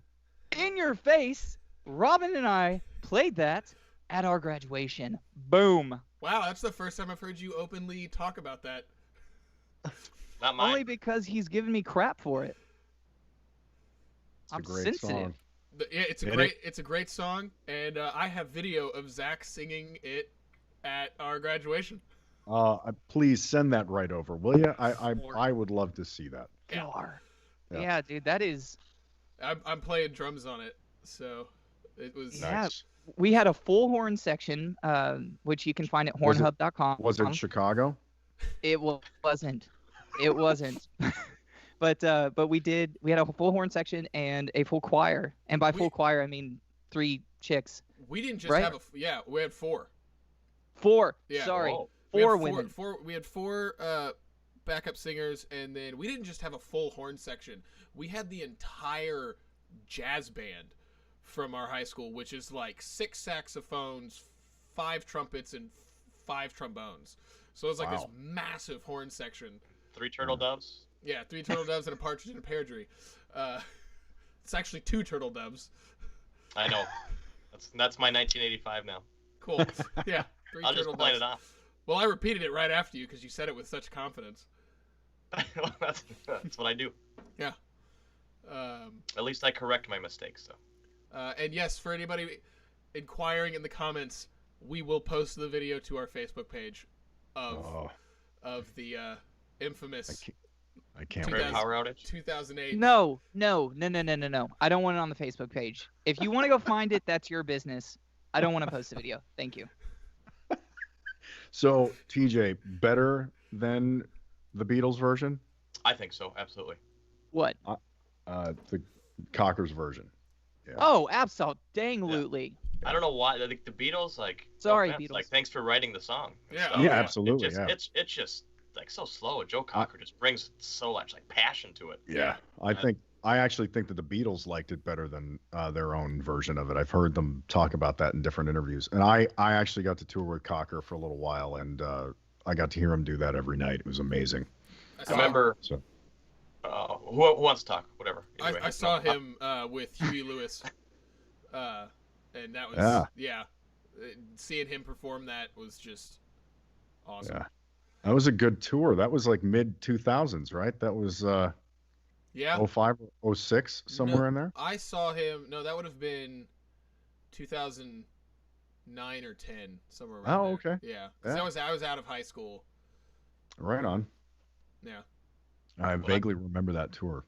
in your face. Robin and I played that at our graduation. Boom. Wow, that's the first time I've heard you openly talk about that. Not mine. Only because he's giving me crap for it. It's a I'm great sensitive. song. Yeah, it's a great song, and I have video of Zach singing it at our graduation. Please send that right over, will you? I would love to see that. Yeah. Gar. Yeah. Yeah, dude, that is. I'm playing drums on it, so it was. Yeah. Nice. We had a full horn section, which you can find at Was it- hornhub.com. Was it Chicago? It wasn't. It wasn't. But we had a full horn section and a full choir. And by full choir, I mean 3 chicks. We didn't just Right? have we had 4. 4. Yeah. Sorry. Whoa. We had 4 women. We had 4 backup singers, and then we didn't just have a full horn section. We had the entire jazz band from our high school, which is like 6 saxophones, 5 trumpets, and 5 trombones. So it was like this Wow. massive horn section. 3 turtle doves. Yeah, 3 turtle doves and a partridge in a pear tree. It's actually 2 turtle doves. I know. That's my 1985 now. Cool. Yeah. 3 I'll turtle just plan doves. it off. Well, I repeated it right after you because you said it with such confidence. That's what I do. Yeah. At least I correct my mistakes, so. And yes, for anybody inquiring in the comments, we will post the video to our Facebook page of the infamous I can't Great wait. power outage. 2008. No. I don't want it on the Facebook page. If you want to go find it, that's your business. I don't want to post the video. Thank you. So, TJ, better than the Beatles version? I think so, absolutely. What? The Cocker's version. Yeah. Oh, absolutely. I don't know why. I think the Beatles, like, Sorry, no offense, Beatles. Like, thanks for writing the song. and Yeah. stuff. Yeah, absolutely. It's just like so slow. Joe Cocker just brings so much like passion to it. Yeah. I actually think that the Beatles liked it better than their own version of it. I've heard them talk about that in different interviews. And I actually got to tour with Cocker for a little while, and I got to hear him do that every night. It was amazing. I remember. So. Who wants to talk? Whatever. Anyway, I saw him with Huey Lewis, and that was seeing him perform that was just awesome. Yeah, that was a good tour. That was like mid 2000s, right? That was 05, 06, somewhere in there. I saw him. No, that would have been 2009 or 10, somewhere around Oh, there. okay. Yeah, 'cause I was out of high school. Right on. Yeah. I vaguely remember that tour.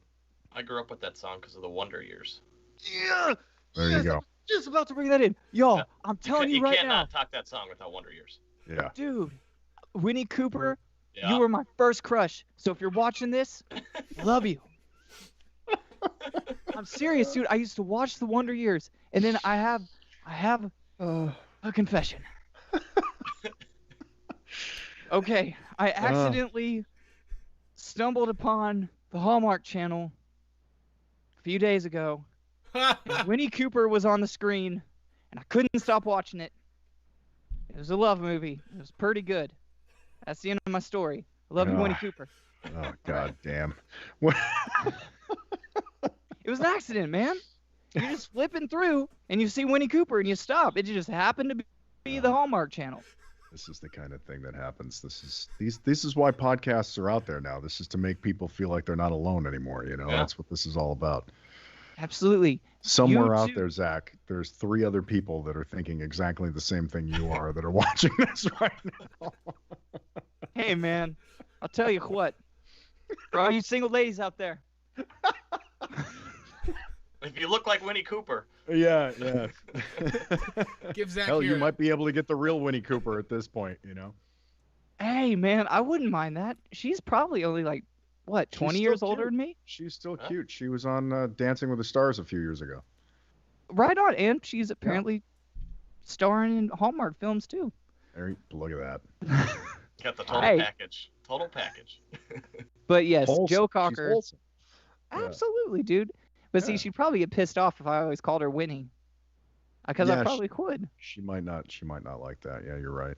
I grew up with that song because of the Wonder Years. Yeah. There you go. I'm just about to bring that in. Y'all, Yeah. I'm telling you right can't now. not talk that song without Wonder Years. Yeah. Dude, Winnie Cooper, Yeah. you were my first crush. So if you're watching this, love you. I'm serious, dude. I used to watch the Wonder Years, and then I have a confession. Okay, I accidentally stumbled upon the Hallmark Channel a few days ago. And Winnie Cooper was on the screen, and I couldn't stop watching it. It was a love movie. It was pretty good. That's the end of my story. I love you, Winnie Cooper. Oh, God damn. It was an accident, man. You're just flipping through, and you see Winnie Cooper, and you stop. It just happened to be the Hallmark Channel. This is the kind of thing that happens. This is why podcasts are out there now. This is to make people feel like they're not alone anymore. You know, That's what this is all about. Absolutely. Somewhere out there, Zach, there's 3 other people that are thinking exactly the same thing you are that are watching this right now. Hey, man, I'll tell you what. For all you single ladies out there. If you look like Winnie Cooper. Yeah. Give Zach Hell, here. you might be able to get the real Winnie Cooper at this point, you know? Hey, man, I wouldn't mind that. She's probably only like, what, 20 years older than me? She's still cute. She was on Dancing with the Stars a few years ago. Right on, and she's apparently starring in Hallmark films, too. Look at that. Got the total package. Total package. But yes, Wholesome. Joe She's Cocker. wholesome. Absolutely, dude. But see, she'd probably get pissed off if I always called her Winnie. Because I probably could. She might not like that. Yeah, you're right.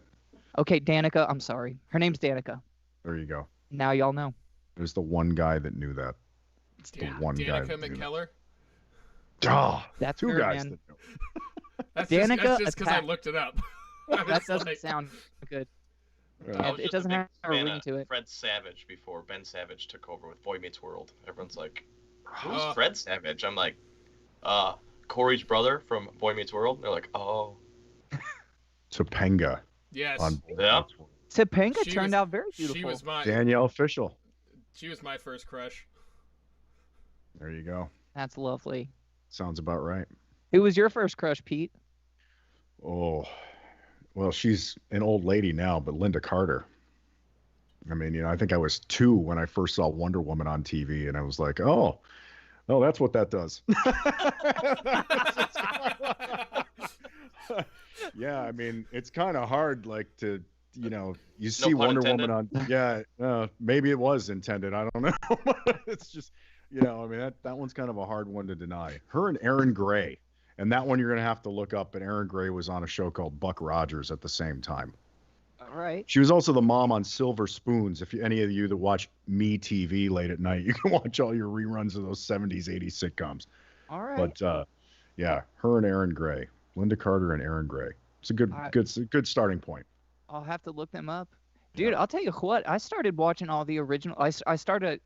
Okay, Danica, I'm sorry. Her name's Danica. There you go. Now y'all know. There's the one guy that knew that. It's the one guy. Danica McKellar. That's 2 her, guys man. that know. That's Danica just because I looked it up. That doesn't sound good. It doesn't have a ring to it. Fred Savage before Ben Savage took over with Boy Meets World. Everyone's like, who's Fred Savage? I'm like, Corey's brother from Boy Meets World. They're like, oh. Topanga. Yes. Topanga turned out very beautiful. She was my Danielle Fishel. She was my first crush. There you go. That's lovely. Sounds about right. Who was your first crush, Pete? Oh, well, she's an old lady now, but Linda Carter. I mean, you know, I think I was 2 when I first saw Wonder Woman on TV, and I was like, oh, that's what that does. Yeah, I mean, it's kind of hard, like, to, you know, you see Wonder Woman on, maybe it was intended. I don't know. It's just, you know, I mean, that one's kind of a hard one to deny. Her and Aaron Gray. And that one you're going to have to look up. And Aaron Gray was on a show called Buck Rogers at the same time. All right. She was also the mom on Silver Spoons. If any of you that watch Me TV late at night, you can watch all your reruns of those 70s, 80s sitcoms. All right. But yeah, her and Aaron Gray, Linda Carter and Aaron Gray. It's a good starting point. I'll have to look them up. Dude, Yeah. I'll tell you what. I started watching all the original. I started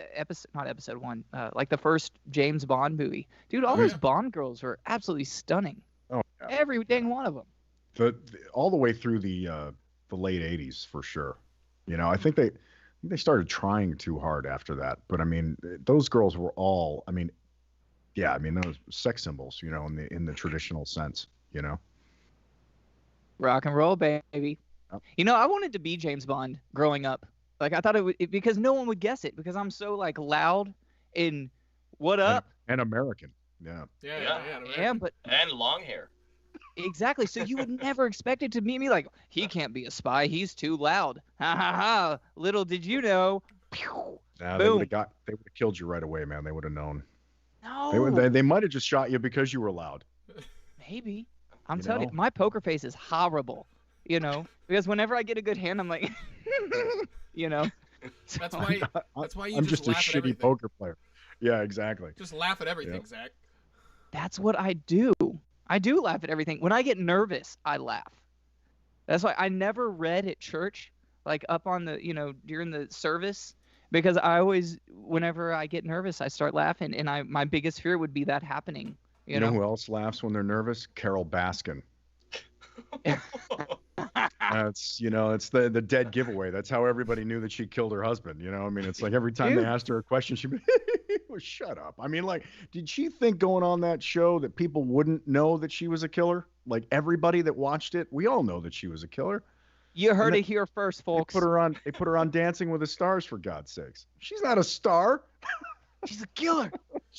not episode one, like the first James Bond movie. Dude, all Oh, those yeah. Bond girls were absolutely stunning. Oh yeah. Every dang one of them. All the way through the late 80s for sure. I think they started trying too hard after that. But I mean, those girls were all, those sex symbols, in the traditional sense, Rock and roll, baby. Yep. I wanted to be James Bond growing up. Like I thought it would because no one would guess it because I'm so like loud and what up? And American. Yeah. Yeah. Yeah, but And long hair. exactly. So you would never expect it to be me like he can't be a spy. He's too loud. Ha ha ha. Little did you know. Pew. Nah, Boom. they would have killed you right away, man. They would have known. No. They might have just shot you because you were loud. Maybe. I'm You telling know? you, my poker face is horrible. Because whenever I get a good hand, I'm like, That's So- why. That's why you I'm just just a laugh at shitty everything. poker player. Yeah, exactly. Just laugh at everything, Yep. Zach. That's what I do. I do laugh at everything. When I get nervous, I laugh. That's why I never read at church, like up on the, during the service, because I always, whenever I get nervous, I start laughing, and my biggest fear would be that happening. You know who else laughs when they're nervous? Carol Baskin. It's the dead giveaway. That's how everybody knew that she killed her husband. It's like every time they Dude. asked her a question, she'd be, well, shut up. I mean, like, did she think going on that show that people wouldn't know that she was a killer? Like everybody that watched it, we all know that she was a killer. You heard And it here first, They folks. put her on Dancing with the Stars, for God's sakes. She's not a star. She's a killer.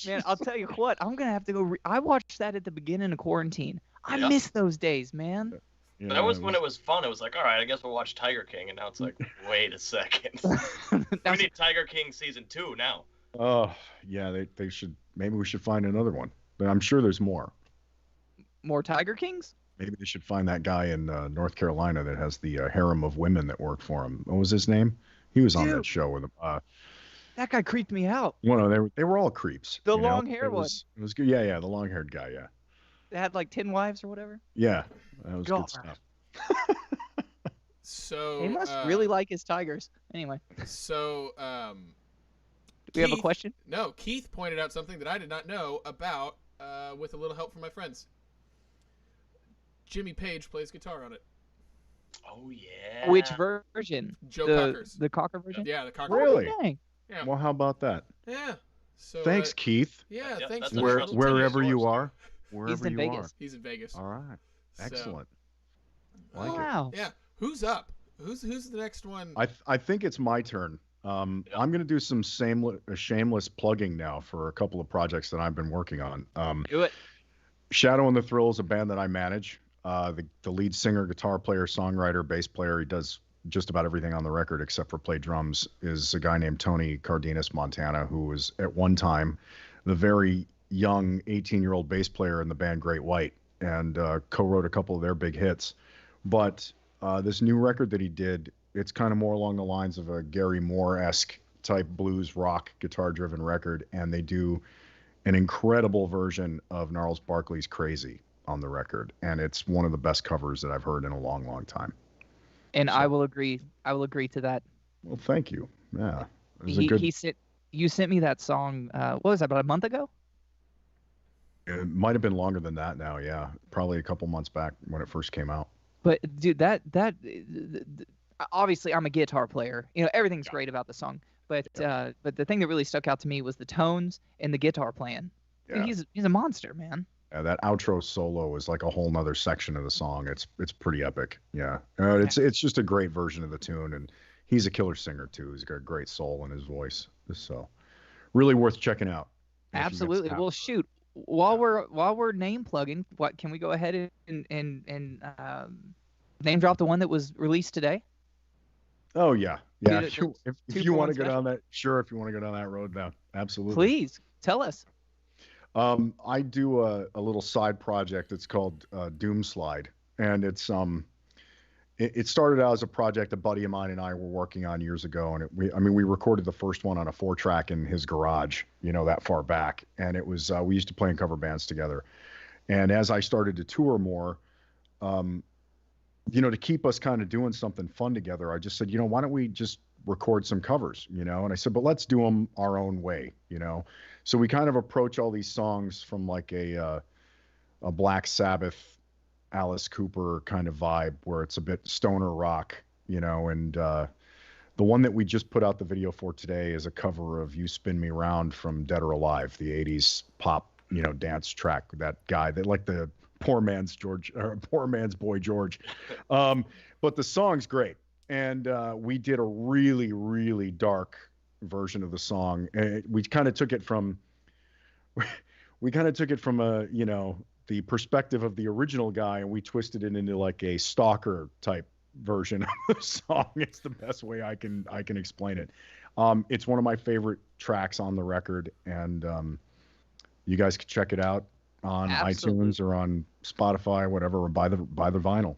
Man, I'll tell you what, I'm going to have to go. I watched that at the beginning of quarantine. I Yeah. miss those days, man. That was when it was fun. It was like, all right, I guess we'll watch Tiger King. And now it's like, wait a second. We That's- need Tiger King season 2 now. Oh, yeah, they should. Maybe we should find another one. But I'm sure there's more. More Tiger Kings? Maybe they should find that guy in North Carolina that has the harem of women that work for him. What was his name? He was on that Dude. show with him. That guy creeped me out. Well, no, they were all creeps. The you know? long hair It was good. Yeah, the long haired guy. Yeah, They had like 10 wives or whatever. that was God. good stuff. So He must really like his tigers. Anyway, So do we have a Keith- question? No, Keith pointed out something that I did not know about with a little help from my friends. Jimmy Page plays guitar on it. Oh, yeah. Which version? Joe the Cockers. the Cocker version? Yeah, the Cocker. Really? Dang. Yeah. Well, how about that? Yeah. So Thanks, Keith. Yeah, Yeah, thanks. that's for a the trusted little Wherever tidbit. you source. are, wherever in you Vegas. He's in Vegas. are. All right, So, excellent. Like it. Wow. Yeah. Who's up? Who's the next one? I think it's my turn. I'm going to do some shameless plugging now for a couple of projects that I've been working on. Do it. Shadow and the Thrill is a band that I manage. The lead singer, guitar player, songwriter, bass player, he does just about everything on the record except for play drums, is a guy named Tony Cardenas Montana, who was at one time the very young 18-year-old bass player in the band Great White and co-wrote a couple of their big hits. But this new record that he did, it's kind of more along the lines of a Gary Moore-esque type blues rock guitar-driven record, and they do an incredible version of Gnarls Barkley's Crazy on the record, and it's one of the best covers that I've heard in a long, long time. And So- I will agree. I will agree to that. Well, thank you. Yeah, it was a good. You sent me that song. What was that, about a month ago? It might have been longer than that now. Yeah, probably a couple months back when it first came out. But dude, obviously I'm a guitar player. Everything's great about the song. But but the thing that really stuck out to me was the tones and the guitar playing. Yeah. He's a monster, man. Yeah, that outro solo is like a whole nother section of the song. It's pretty epic. Yeah, it's just a great version of the tune, and he's a killer singer too. He's got a great soul in his voice, so really worth checking out. if you get Absolutely. time. Well, shoot. While we're name plugging, what can we go ahead and name drop the one that was released today? Oh yeah. Dude, If you two for want one to go down that, sure. If you want to go down that road now, absolutely. Please tell us. I do a little side project. It's called Doomslide, and it started out as a project a buddy of mine and I were working on years ago, and we recorded the first one on a 4-track in his garage, that far back, and it was we used to play in cover bands together, and as I started to tour more, to keep us kind of doing something fun together, I just said, why don't we just record some covers, and I said, but let's do them our own way, so we kind of approach all these songs from like a Black Sabbath, Alice Cooper kind of vibe, where it's a bit stoner rock, and the one that we just put out the video for today is a cover of You Spin Me Round from Dead or Alive, the 80s pop, dance track, that guy that like the poor man's Boy George. But the song's great. And we did a really, really dark version of the song. And we kind of took it from the perspective of the original guy, and we twisted it into like a stalker type version of the song. It's the best way I can explain it. It's one of my favorite tracks on the record, and you guys can check it out on iTunes or on Spotify, whatever, or buy the vinyl,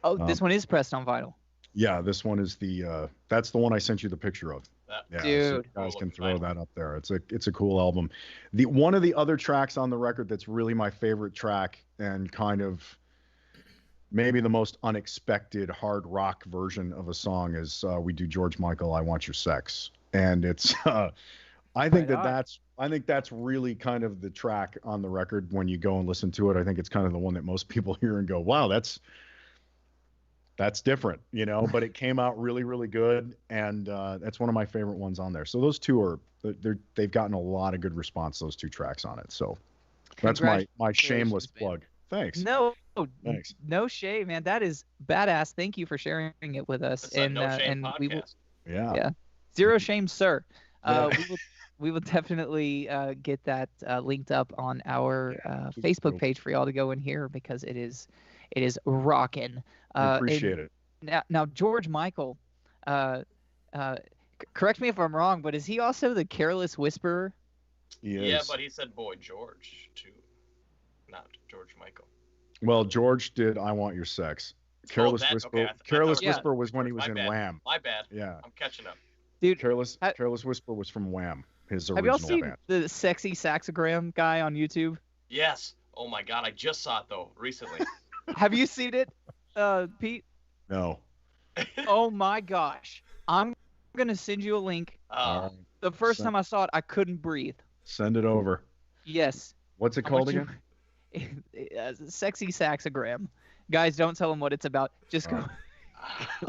Oh, this one is pressed on vinyl. Yeah, this one is that's the one I sent you the picture of. Yeah, dude, so you guys can throw that up there. It's a cool album. One of the other tracks on the record that's really my favorite track, and kind of maybe the most unexpected hard rock version of a song, is we do George Michael, I Want Your Sex. And it's I think that's really kind of the track on the record when you go and listen to it. I think it's kind of the one that most people hear and go, wow, that's different, but it came out really, really good. And that's one of my favorite ones on there. So those two they've gotten a lot of good response, those two tracks on it. So that's my shameless plug. Thanks. No, thanks. No shame, man. That is badass. Thank you for sharing it with us. It's a no shame podcast. We will, yeah. Zero shame, sir. We will definitely get that linked up on our Facebook page for y'all to go in here, because it is rocking. Appreciate it. Now, George Michael, correct me if I'm wrong, but is he also the Careless Whisperer? He is. Yeah, but he said Boy George too, not George Michael. Well, George did I Want Your Sex. Careless Whisper. Okay. Careless Whisper was when he was in Wham. My bad. Yeah. I'm catching up. Dude, Careless Whisper was from Wham, his original have y'all seen band. the sexy saxogram guy on YouTube? Yes. Oh my God, I just saw it though recently. Have you seen it, Pete? No. Oh my gosh. I'm gonna send you a link. The first time I saw it, I couldn't breathe. Send it over. Yes. What's it called again? Sexy saxogram. Guys, don't tell them what it's about. Just go.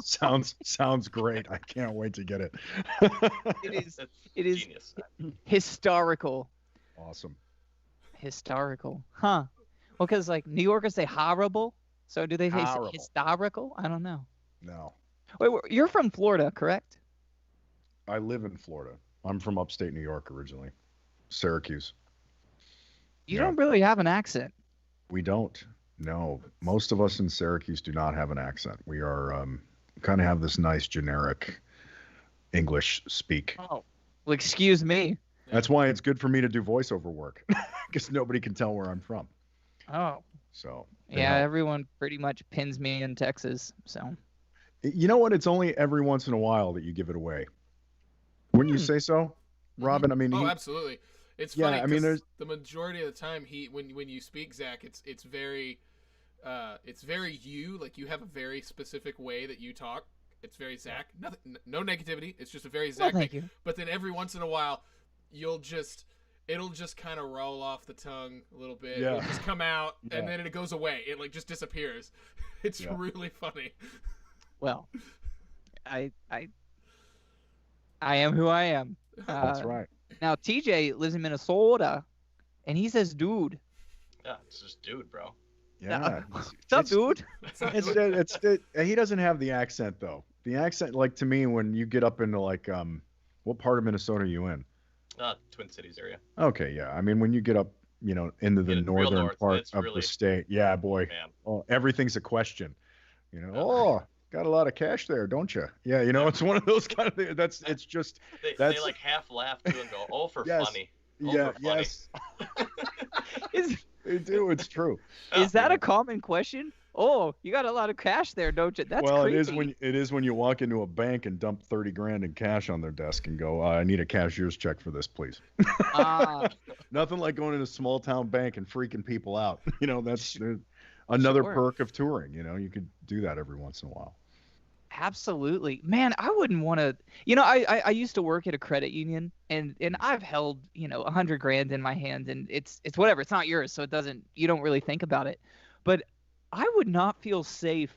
Sounds great. I can't wait to get it. It is genius. Historical. Awesome. Historical. Huh. Well, because like New Yorkers say horrible. So do they say historical? I don't know. No. Wait, you're from Florida, correct? I live in Florida. I'm from upstate New York originally. Syracuse. You don't really have an accent. We don't. No. Most of us in Syracuse do not have an accent. We are kind of have this nice generic English speak. Oh. Well, excuse me. That's why it's good for me to do voiceover work, because nobody can tell where I'm from. Oh. So. Yeah, everyone pretty much pins me in Texas. So. You know what? It's only every once in a while that you give it away. Wouldn't you say so, Robin? I mean. Absolutely. It's funny. I mean, the majority of the time, when you speak, Zach, it's very you. Like, you have a very specific way that you talk. It's very Zach. Nothing, no negativity. It's just a very Zach thank thing. You. But then every once in a while, it'll just kind of roll off the tongue a little bit. Yeah. It'll just come out, and then it goes away. It like just disappears. It's really funny. Well, I am who I am. That's right. Now TJ lives in Minnesota, and he says, "Dude." Yeah, it's just dude, bro. Yeah. What's up, dude? He doesn't have the accent though. The accent, like to me, when you get up into like what part of Minnesota are you in? Twin Cities area. Okay, yeah. I mean, when you get up, into the northern part of the state, yeah, boy. Man. Oh, everything's a question. Got a lot of cash there, don't you? Yeah, it's one of those kind of things. It's just they like half laugh too and go, "Oh, for funny." Oh, for funny. Yes. They do. It's true. Is that a common question? Oh, you got a lot of cash there, don't you? That's Well, creepy. it is when you walk into a bank and dump 30 grand in cash on their desk and go, I need a cashier's check for this, please. Ah, Nothing like going in a small town bank and freaking people out. That's sh- another sure. perk of touring. You could do that every once in a while. Absolutely. Man, I wouldn't want to, I used to work at a credit union and I've held, 100 grand in my hand and it's whatever. It's not yours. So you don't really think about it. But I would not feel safe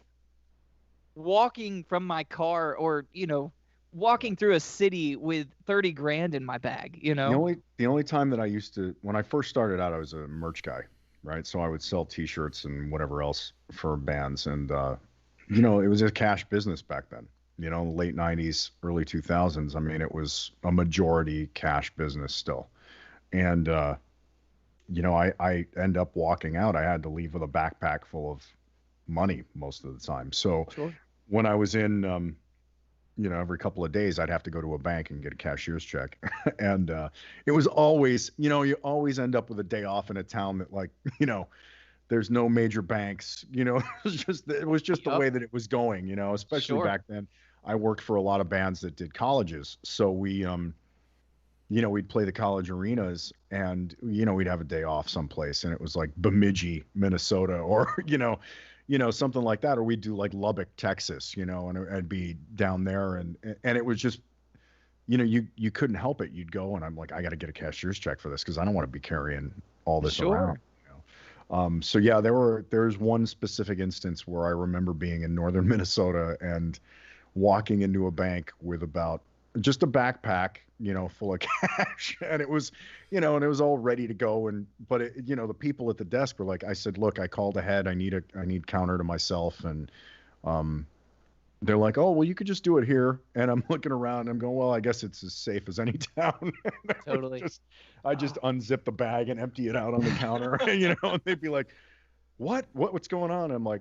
walking from my car or, Yeah. walking through a city with 30 grand in my bag, you The know? only the only time that I used to when I first started out, I was a merch guy, right? So I would sell T-shirts and whatever else for bands, and it was a cash business back then. Late '90s, early 2000s. I mean, it was a majority cash business still, and I end up walking out. I had to leave with a backpack full of money most of the time. So Sure. when I was in every couple of days I'd have to go to a bank and get a cashier's check. And it was always, you always end up with a day off in a town that like, there's no major banks, it was just the Yup. way that it was going, especially Sure. back then. I worked for a lot of bands that did colleges. So we'd play the college arenas and, we'd have a day off someplace and it was like Bemidji, Minnesota, or, something like that. Or we'd do like Lubbock, Texas, and I'd be down there and it was just, you couldn't help it. You'd go and I'm like, I got to get a cashier's check for this because I don't want to be carrying all this around. Sure. So yeah, there's one specific instance where I remember being in northern Minnesota and walking into a bank with about just a backpack, full of cash, and it was all ready to go. But the people at the desk were like, I said, look, I called ahead. I need counter to myself, and um, they're like, oh, well, you could just do it here. And I'm looking around, and I'm going, well, I guess it's as safe as any town. And Totally. I just unzip the bag and empty it out on the counter, and they'd be like, what's going on? I'm like,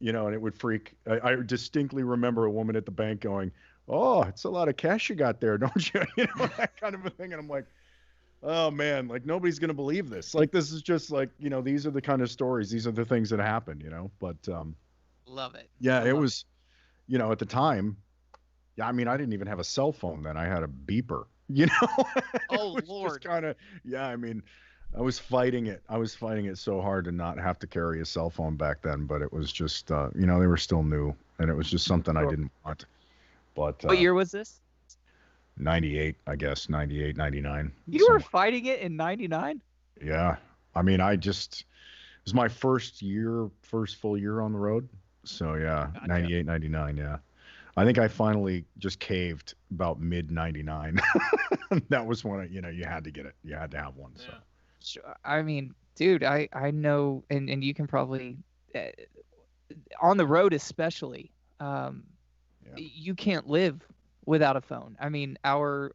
and it would freak. I distinctly remember a woman at the bank going, "Oh, it's a lot of cash you got there, don't you?" That kind of a thing. And I'm like, "Oh man, like nobody's gonna believe this. Like this is just like, these are the kind of stories. These are the things that happen. But Love it. yeah, I it love it. was, at the time. Yeah, I mean, I didn't even have a cell phone then. I had a beeper. It Oh, was just Lord. kind of, yeah. I mean, I was fighting it. I was fighting it so hard to not have to carry a cell phone back then, but it was just, they were still new, and it was just something I Sure. didn't want. But What year was this? 98, I guess, 98, 99, You were somewhere. fighting it in 99? Yeah. I mean, it was my first full year on the road. So yeah, Gotcha. 98, 99. Yeah. I think I finally just caved about mid 99. That was when you had to get it. You had to have one. So Yeah. Sure. I mean, dude, I know, and you can probably, uh, on the road especially, um, yeah, you can't live without a phone. I mean, our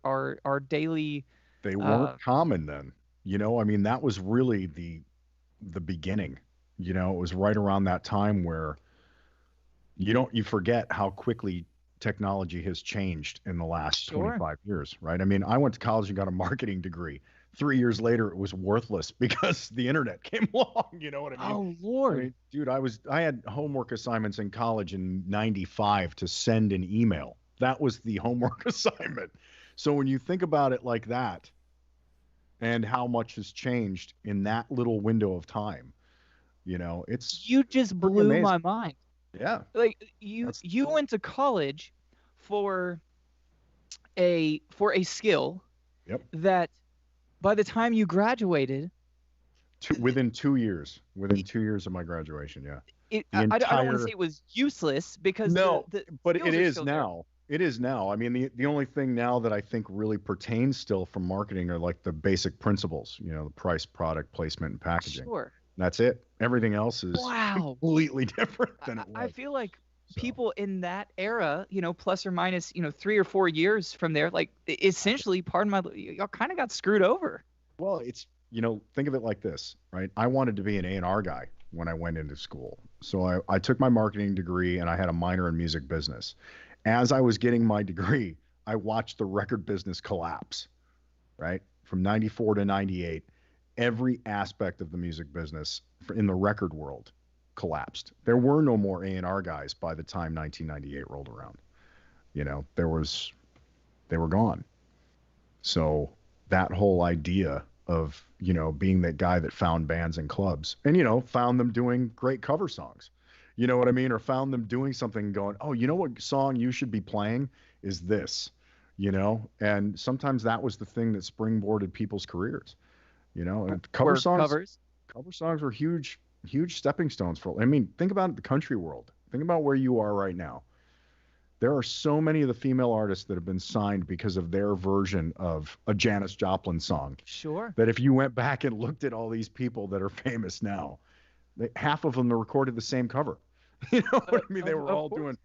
daily, they weren't uh, common then. I mean, that was really the beginning. It was right around that time where you forget how quickly technology has changed in the last sure. 25 years, right? I mean, I went to college and got a marketing degree. 3 years later, it was worthless because the internet came along. You know what I mean? Oh, I Lord. mean, dude, I had homework assignments in college in '95 to send an email. That was the homework assignment. So when you think about it like that and how much has changed in that little window of time, it's You just pretty blew my amazing. mind. Yeah. Like you That's you went to college for a skill Yep. that by the time you graduated, Within 2 years of my graduation. Yeah. The I don't want to say entire it was useless because No, the but it skills are is still there. now. It is now. I mean, the only thing now that I think really pertains still from marketing are like the basic principles, the price, product, placement, and packaging. Sure. That's it. Everything else is Wow. completely different than it I was. feel like So, people in that era, plus or minus, 3 or 4 years from there, like essentially, pardon my, y'all kind of got screwed over. well, think of it like this, right? I wanted to be an A&R guy when I went into school. So I took my marketing degree and I had a minor in music business. As I was getting my degree, I watched the record business collapse, right? From 94 to 98, every aspect of the music business in the record world collapsed. There were no more A&R guys by the time 1998 rolled around. You know, they were gone. So that whole idea of, you know, being that guy that found bands and clubs and, you know, found them doing great cover songs, you know what I mean? Or found them doing something going, oh, you know what song you should be playing is this, you know? And sometimes that was the thing that springboarded people's careers, you know? And cover songs were huge stepping stones for, I mean, think about the country world. Think about where you are right now. There are so many of the female artists that have been signed because of their version of a Janis Joplin song. Sure. That if you went back and looked at all these people that are famous now, half of them recorded the same cover. You know what I mean? They were all doing,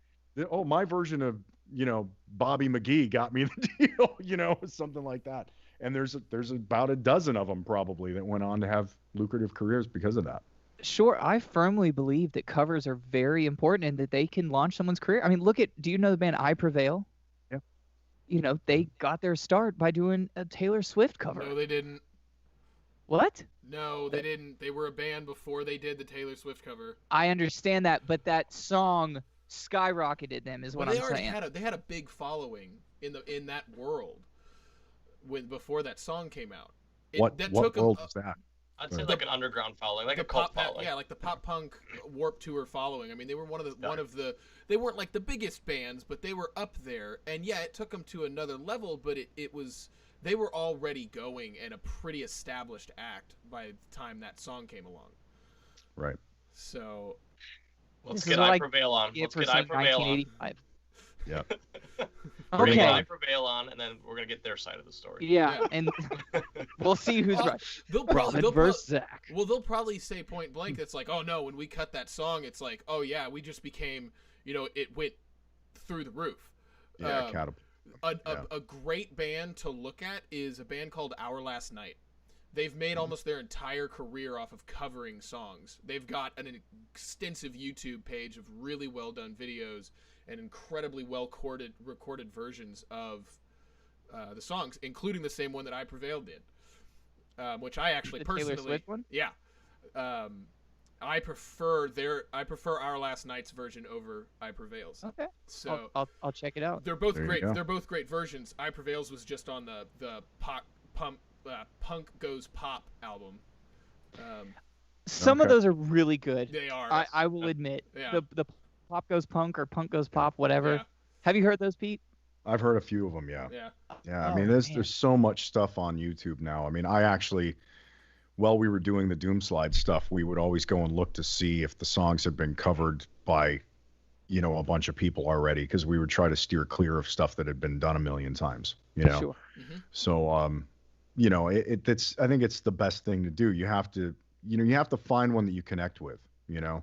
oh, my version of, you know, Bobby McGee got me the deal, you know, something like that. And there's about a dozen of them probably that went on to have lucrative careers because of that. Sure, I firmly believe that covers are very important and that they can launch someone's career. I mean, do you know the band I Prevail? Yeah. You know, they got their start by doing a Taylor Swift cover. No, they didn't. What? No, they didn't. They were a band before they did the Taylor Swift cover. I understand that, but that song skyrocketed them, is what I'm saying. They had a big following in that world before that song came out. What world was that? I'd say like an underground following, like a cult following. Yeah, like the pop punk Warped Tour following. I mean, they were one of the. They weren't like the biggest bands, but they were up there. And yeah, it took them to another level, but it was. They were already going and a pretty established act by the time that song came along. Right. So. Let's get I Prevail on. Let's get I Prevail on. Yeah. We're gonna get I Prevail on, and then we're gonna get their side of the story. Yeah, and we'll see who's right. Robin versus Zach. Well, they'll probably say point blank, it's like, oh no, when we cut that song, it's like, oh yeah, we just became, you know, it went through the roof. Yeah, a great band to look at is a band called Our Last Night. They've made almost their entire career off of covering songs. They've got an extensive YouTube page of really well done videos and incredibly well recorded versions of the songs, including the same one that I Prevailed did, which I actually personally, Taylor Swift one? Yeah, I prefer Our Last Night's version over I Prevail's. Okay, so I'll check it out. They're both great. They're both great versions. I Prevail's was just on the Punk Goes Pop album. Some of those are really good. They are. I will admit. Yeah. The Pop Goes Punk or Punk Goes Pop, whatever. Yeah. Have you heard those, Pete? I've heard a few of them. Yeah. Yeah. I mean, there's so much stuff on YouTube now. I mean, I actually, while we were doing the Doomslide stuff, we would always go and look to see if the songs had been covered by, you know, a bunch of people already, because we would try to steer clear of stuff that had been done a million times. You know. Sure. Mm-hmm. So, you know, it's I think it's the best thing to do. You have to find one that you connect with. You know.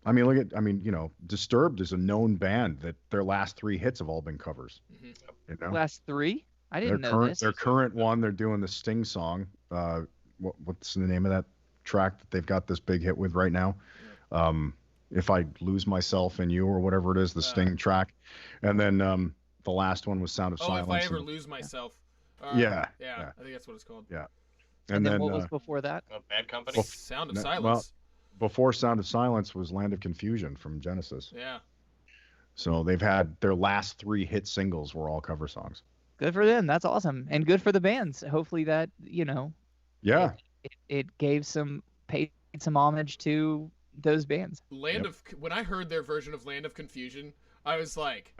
You know, Disturbed is a known band that their last 3 hits have all been covers. Mm-hmm. You know? Last 3? I didn't know this. Their current one, they're doing the Sting song. What's the name of that track that they've got this big hit with right now? Yeah. If I Lose Myself in You or whatever it is, the Sting track. And then the last one was Sound of Silence. If I Ever Lose Myself. Yeah. I think that's what it's called. Yeah. And then what was before that? Bad Company. Sound of Silence. Well, before Sound of Silence was Land of Confusion from Genesis. Yeah. So they've had their last 3 hit singles were all cover songs. Good for them. That's awesome. And good for the bands. Hopefully that, you know. Yeah. It paid some homage to those bands. When I heard their version of Land of Confusion, I was like,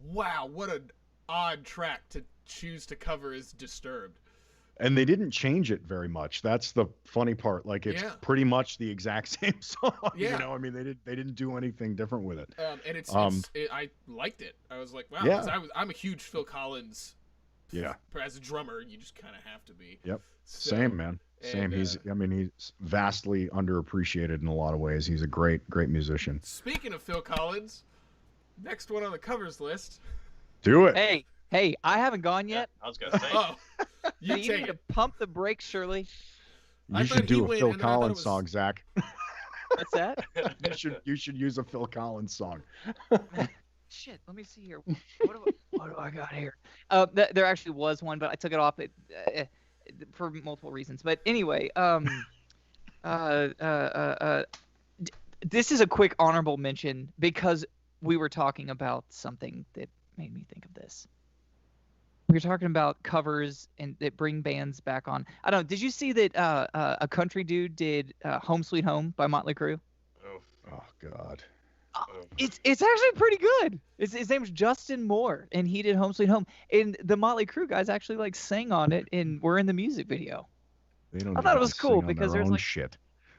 wow, what an odd track to choose to cover as Disturbed. And they didn't change it very much. That's the funny part. Like, it's pretty much the exact same song. Yeah. You know, I mean, they didn't do anything different with it. And I liked it. I was like, wow, because I'm a huge Phil Collins. Yeah. As a drummer, you just kind of have to be. Yep. Same, man. Same. He's vastly underappreciated in a lot of ways. He's a great musician. Speaking of Phil Collins, next one on the covers list. Do it. Hey, I haven't gone yet. I was gonna say. Oh, you need to pump the brakes, Shirley. You should do a Phil Collins song, Zach. What's that? You should use a Phil Collins song. Shit, let me see here. What do I got here? There actually was one, but I took it off for multiple reasons. But anyway, This is a quick honorable mention because we were talking about something that made me think of this. We were talking about covers and that bring bands back on. I don't know. Did you see that a country dude did "Home Sweet Home" by Motley Crue? Oof. Oh God. Oof. It's actually pretty good. His name's Justin Moore, and he did "Home Sweet Home." And the Motley Crue guys actually like sang on it, and were in the music video. They don't I thought it even was cool sing on because their there's own like, shit.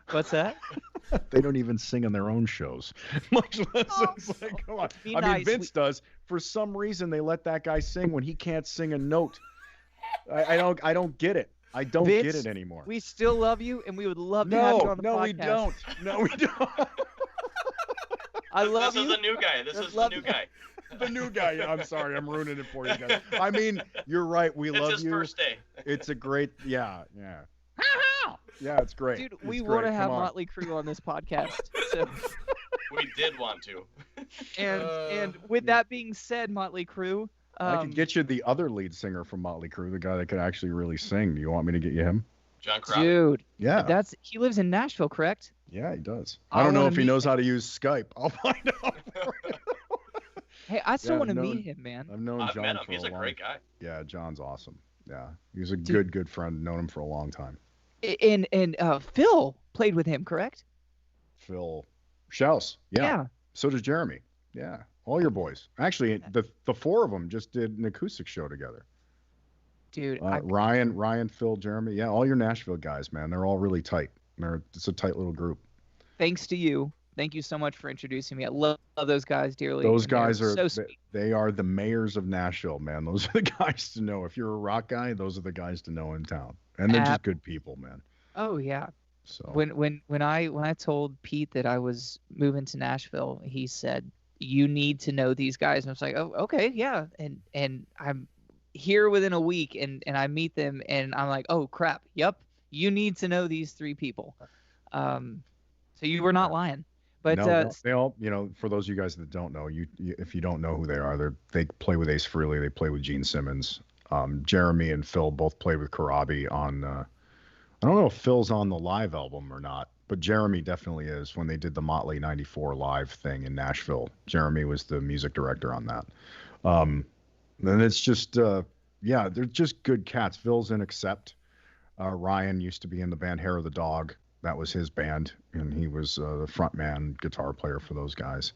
what's that? They don't even sing on their own shows. Much less Oh, it's like, come on. be I mean, nice. Vince does. For some reason, they let that guy sing when he can't sing a note. I don't get it. I don't Vince, get it anymore. We still love you, and we would love to have you on the podcast. We don't. No, we don't. I love This you. is the new guy. This is the Love new you. guy. The new guy. I'm sorry. I'm ruining it for you guys. I mean, you're right. We It's love his you. first day. It's a great, yeah. Yeah, it's great. Dude, It's we great. want to have Come on. Motley Crue on this podcast. So, We did want to. and with that being said, Motley Crue, I could get you the other lead singer from Motley Crue, the guy that could actually really sing. Do you want me to get you him? John Crowley. dude, Yeah. he lives in Nashville, correct? Yeah, he does. I I don't know wanna if he meet knows him. how to use Skype. I'll find out. Hey, I still Yeah, want to no- meet him, man. I've known I've John met him. for He's a a long great guy. Yeah, John's awesome. Yeah, he's a Dude. good friend. Known him for a long time. And Phil played with him, correct? Phil Schaus. Yeah. So does Jeremy. Yeah. All your boys. Actually, the four of them just did an acoustic show together. Dude, Ryan, Phil, Jeremy. Yeah, all your Nashville guys, man. They're all really tight. It's a tight little group. thanks to you. Thank you so much for introducing me. I love those guys dearly. Those and they're guys are so sweet. they are the mayors of Nashville, man. Those are the guys to know. If you're a rock guy, those are the guys to know in town. And they're just good people, man. Oh yeah. So When I told Pete that I was moving to Nashville, he said, "You need to know these guys." And I was like, "Oh, okay, yeah." And I'm here within a week, and I meet them, and I'm like, "Oh crap, yep, you need to know these three people." So you were not lying. But no, they all, for those of you guys that don't know, if you don't know who they are, they play with Ace Frehley, they play with Gene Simmons. Jeremy and Phil both played with Karabi on. I don't know if Phil's on the live album or not, but Jeremy definitely is. When they did the Motley '94 live thing in Nashville, Jeremy was the music director on that. And it's just, they're just good cats. Phil's in Accept. Ryan used to be in the band Hair of the Dog. That was his band, and he was the front man, guitar player for those guys.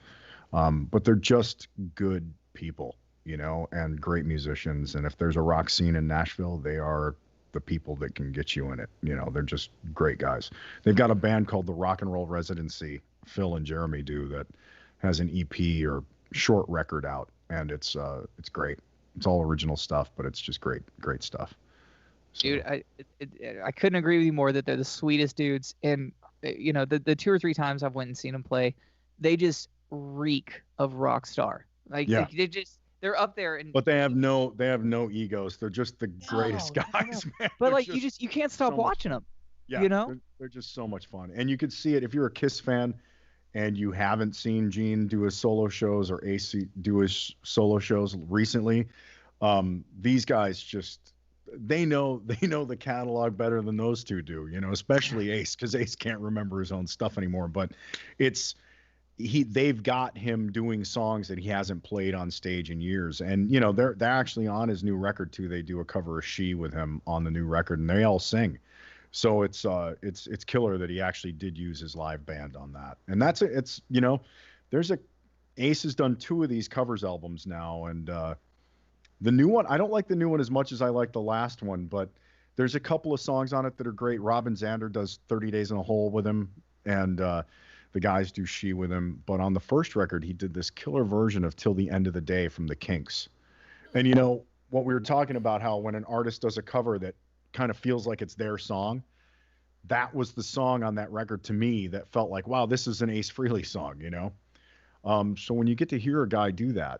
But they're just good people, and great musicians. And if there's a rock scene in Nashville, they are the people that can get you in it. They're just great guys. They've got a band called the Rock and Roll Residency, Phil and Jeremy do, that has an EP or short record out, and it's great. It's all original stuff, but it's just great stuff. So. dude, I couldn't agree with you more that they're the sweetest dudes. And the 2 or 3 times I've went and seen them play, they just reek of rock star. Like they're up there. But they have no egos. They're just the greatest guys, man. But They're like you can't stop so watching them. Yeah, they're just so much fun, and you could see it if you're a Kiss fan, and you haven't seen Gene do his solo shows or AC do his solo shows recently. These guys just. They know the catalog better than those two do, especially Ace, because Ace can't remember his own stuff anymore. But they've got him doing songs that he hasn't played on stage in years. And, they're actually on his new record too. They do a cover of She with him on the new record, and they all sing. So it's killer that he actually did use his live band on that. And Ace has done 2 of these covers albums now, and the new one, I don't like the new one as much as I like the last one, but there's a couple of songs on it that are great. Robin Zander does 30 Days in a Hole with him, and the guys do She with him. But on the first record, he did this killer version of Till the End of the Day from the Kinks. And what we were talking about, how when an artist does a cover that kind of feels like it's their song, that was the song on that record to me that felt like, wow, this is an Ace Frehley song, So when you get to hear a guy do that,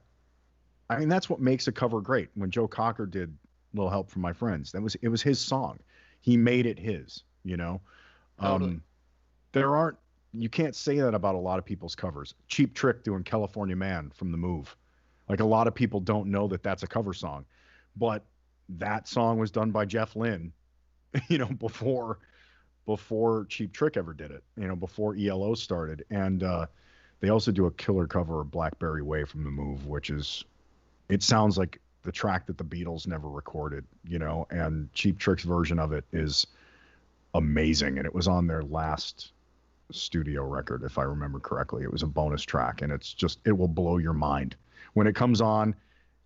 I mean, that's what makes a cover great. When Joe Cocker did Little Help from My Friends, it was his song. He made it his, Totally. You can't say that about a lot of people's covers. Cheap Trick doing California Man from The Move. Like, a lot of people don't know that that's a cover song, but that song was done by Jeff Lynne, before before Cheap Trick ever did it, before ELO started. And they also do a killer cover of Blackberry Way from The Move, which it sounds like the track that the Beatles never recorded, and Cheap Trick's version of it is amazing. And it was on their last studio record, if I remember correctly. It was a bonus track, and it will blow your mind. When it comes on,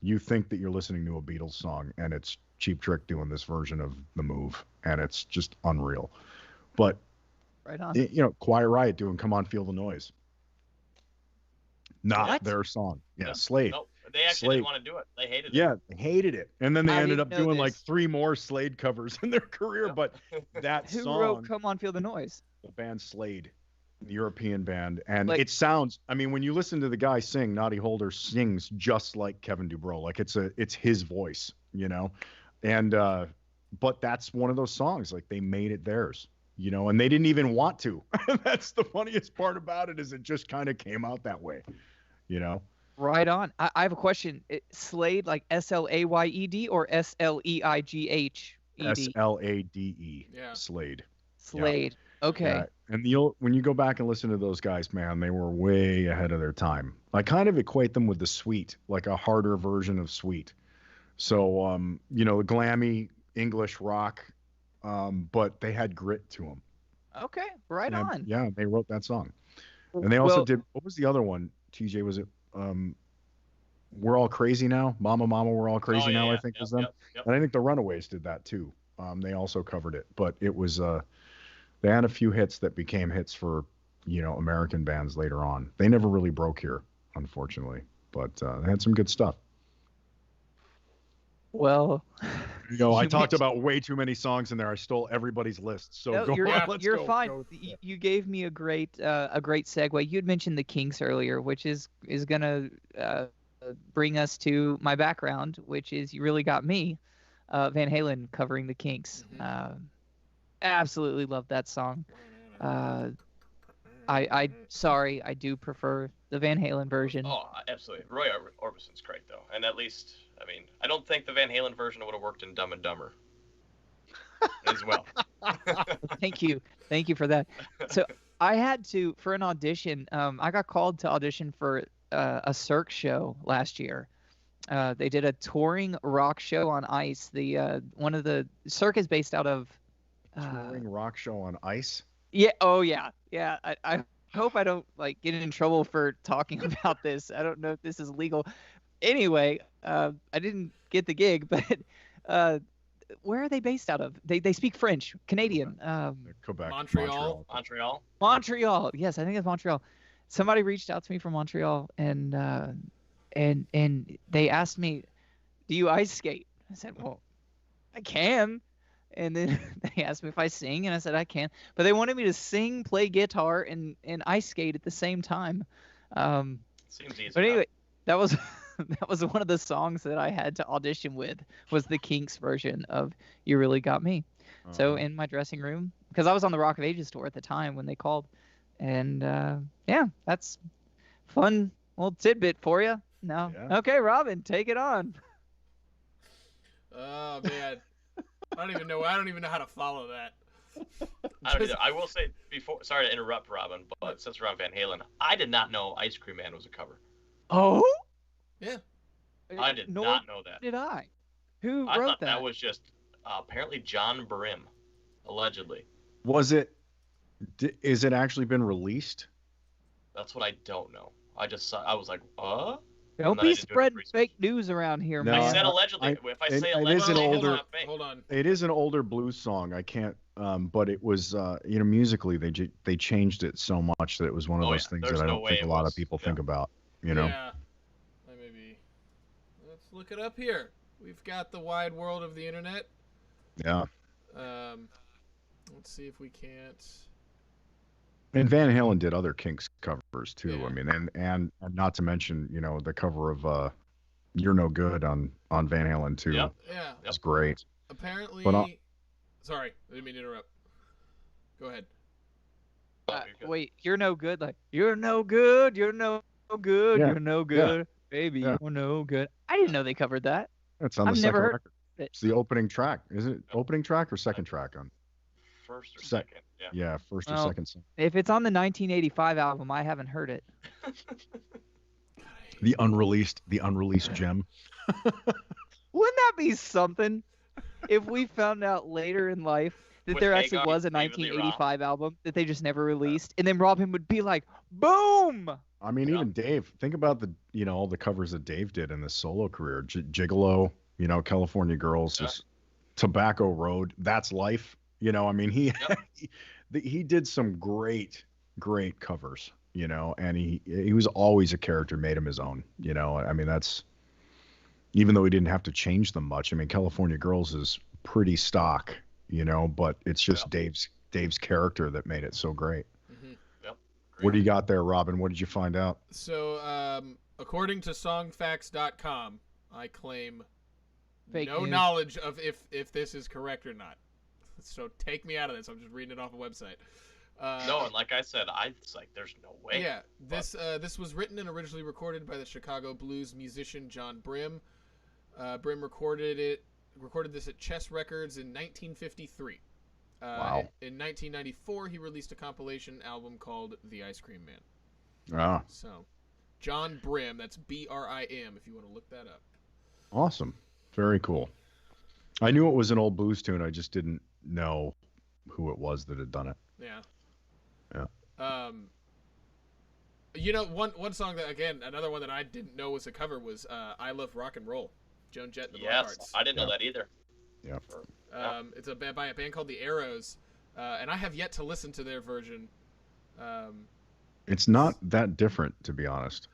you think that you're listening to a Beatles song, and it's Cheap Trick doing this version of The Move, and it's just unreal. But right on. Quiet Riot doing Come On Feel the Noise. Not What? their song. Yeah, Slade. Nope. They actually didn't want to do it. They hated it. Yeah, they hated it. And then they I ended didn't up know doing like this. 3 more Slade covers in their career. Yeah. But that Who song, wrote Come On Feel the Noise? the band Slade, the European band. And Like- it sounds, when you listen to the guy sing, Noddy Holder sings just like Kevin Dubrow. Like it's his voice, And but that's one of those songs, like they made it theirs. And they didn't even want to. That's the funniest part about it, is it just kind of came out that way, Right on. I have a question. Slade, like Slayed or Sleighed? Slade. Yeah. Slade. Slade. Okay. Yeah. And when you go back and listen to those guys, man, they were way ahead of their time. I kind of equate them with the Sweet, like a harder version of Sweet. So, the glammy English rock, but they had grit to them. Okay. Right on. Yeah, they wrote that song. And they also Well, did, what was the other one? TJ, was it We're All Crazy Now? Mama, We're All Crazy Now, I think was them. Yep. And I think the Runaways did that too. They also covered it, but it was, they had a few hits that became hits for, American bands later on. They never really broke here, unfortunately, but they had some good stuff. Well, I you talked mentioned- about way too many songs in there. I stole everybody's list. So no, go you're, on. Let's you're go. fine. Go with that. You gave me a great segue. You had mentioned the Kinks earlier, which is gonna bring us to my background, which is You Really Got Me, Van Halen covering the Kinks. Absolutely love that song. Sorry, I do prefer the Van Halen version. Oh, absolutely. Roy Orbison's great, though. And at least, I don't think the Van Halen version would have worked in Dumb and Dumber as well. Thank you for that. So I had to, for an audition, I got called to audition for a Cirque show last year. They did a touring rock show on ice. The one of the Cirque is based out of Touring rock show on ice. yeah. Oh yeah. I hope I don't get in trouble for talking about this. I don't know if this is legal. Anyway, I didn't get the gig, but where are they based out of? They speak French, Canadian. Quebec. Montreal. Montreal. Yes, I think it's Montreal. Somebody reached out to me from Montreal, and they asked me, "Do you ice skate?" I said, "Well, I can." And then they asked me if I sing, and I said I can. But they wanted me to sing, play guitar, and ice skate at the same time. Seems easy. But anyway, that was one of the songs that I had to audition with, was the Kinks version of You Really Got Me. So in my dressing room, because I was on the Rock of Ages tour at the time when they called, and yeah, that's fun little tidbit for you. No, Yeah. Okay, Robin, take it on. Oh man, I don't even know how to follow that. I don't either. I will say before. Sorry to interrupt, Robin, but since we're on Van Halen, I did not know Ice Cream Man was a cover. Oh, Yeah. I did Nor not know that. did I. Who I wrote thought that was just apparently John Brim, allegedly. Was it? Is it actually been released? That's what I don't know. I just saw. I was like, Don't then I be didn't do any spreading research. fake news around here, No, I man. said allegedly. If I say it allegedly, is an Well, it's older- not fake. Hold on. It is an older blues song. I can't. But it was. Musically, they changed it so much that it was one of Oh, those yeah. things There's that I no don't way think a it lot was. of people Yeah. think about. Yeah. Maybe. Let's look it up here. We've got the wide world of the internet. Yeah. Let's see if we can't. And Van Halen did other Kinks covers too. Yeah. I mean, and not to mention, the cover of "You're No Good" on Van Halen too. Yep. Yeah. It's great. Apparently. But, Sorry, I didn't mean to interrupt. Go ahead. Oh, you're good. Wait, you're no good. Like, you're no good. You're no good. Yeah. You're no good. Baby, Yeah. you're no good. I didn't know they covered that. It's on the I've second never heard record. it. It's the opening track. Is it opening track or second track on? first or Sec- second. Yeah. Yeah, first or Well, second song. If it's on the 1985 album, I haven't heard it. The unreleased gem. Wouldn't that be something if we found out later in life that With there actually Hagar, was a David Lee Roth. 1985 album that they just never released, and then Robin would be like, "Boom!" I mean, Yeah. even Dave. Think about the all the covers that Dave did in his solo career. Gigolo, California Girls, Yeah. just Tobacco Road. That's Life. I mean, he Yep. he did some great covers. And he was always a character, made him his own. I mean, that's even though he didn't have to change them much. I mean, California Girls is pretty stock. But it's just Dave's character that made it so great. Mm-hmm. Yep. What do you got there, Robin? What did you find out? So, according to songfacts.com, I claim Fake no news. knowledge of if this is correct or not. So take me out of this. I'm just reading it off a website. No, and like I said, it's like there's no way. Yeah, this was written and originally recorded by the Chicago blues musician John Brim. Brim recorded this at Chess Records in 1953. Wow. In 1994, he released a compilation album called The Ice Cream Man. Ah, So, John Brim, that's Brim, if you want to look that up. awesome. Very cool. I knew it was an old blues tune. I just didn't know who it was that had done it. Yeah. Yeah. One song that, again, another one that I didn't know was a cover was I Love Rock and Roll, Joan Jett and the Yes, Blackhearts. I didn't know that either. Yeah. It's by a band called The Arrows, and I have yet to listen to their version. It's not that different, to be honest.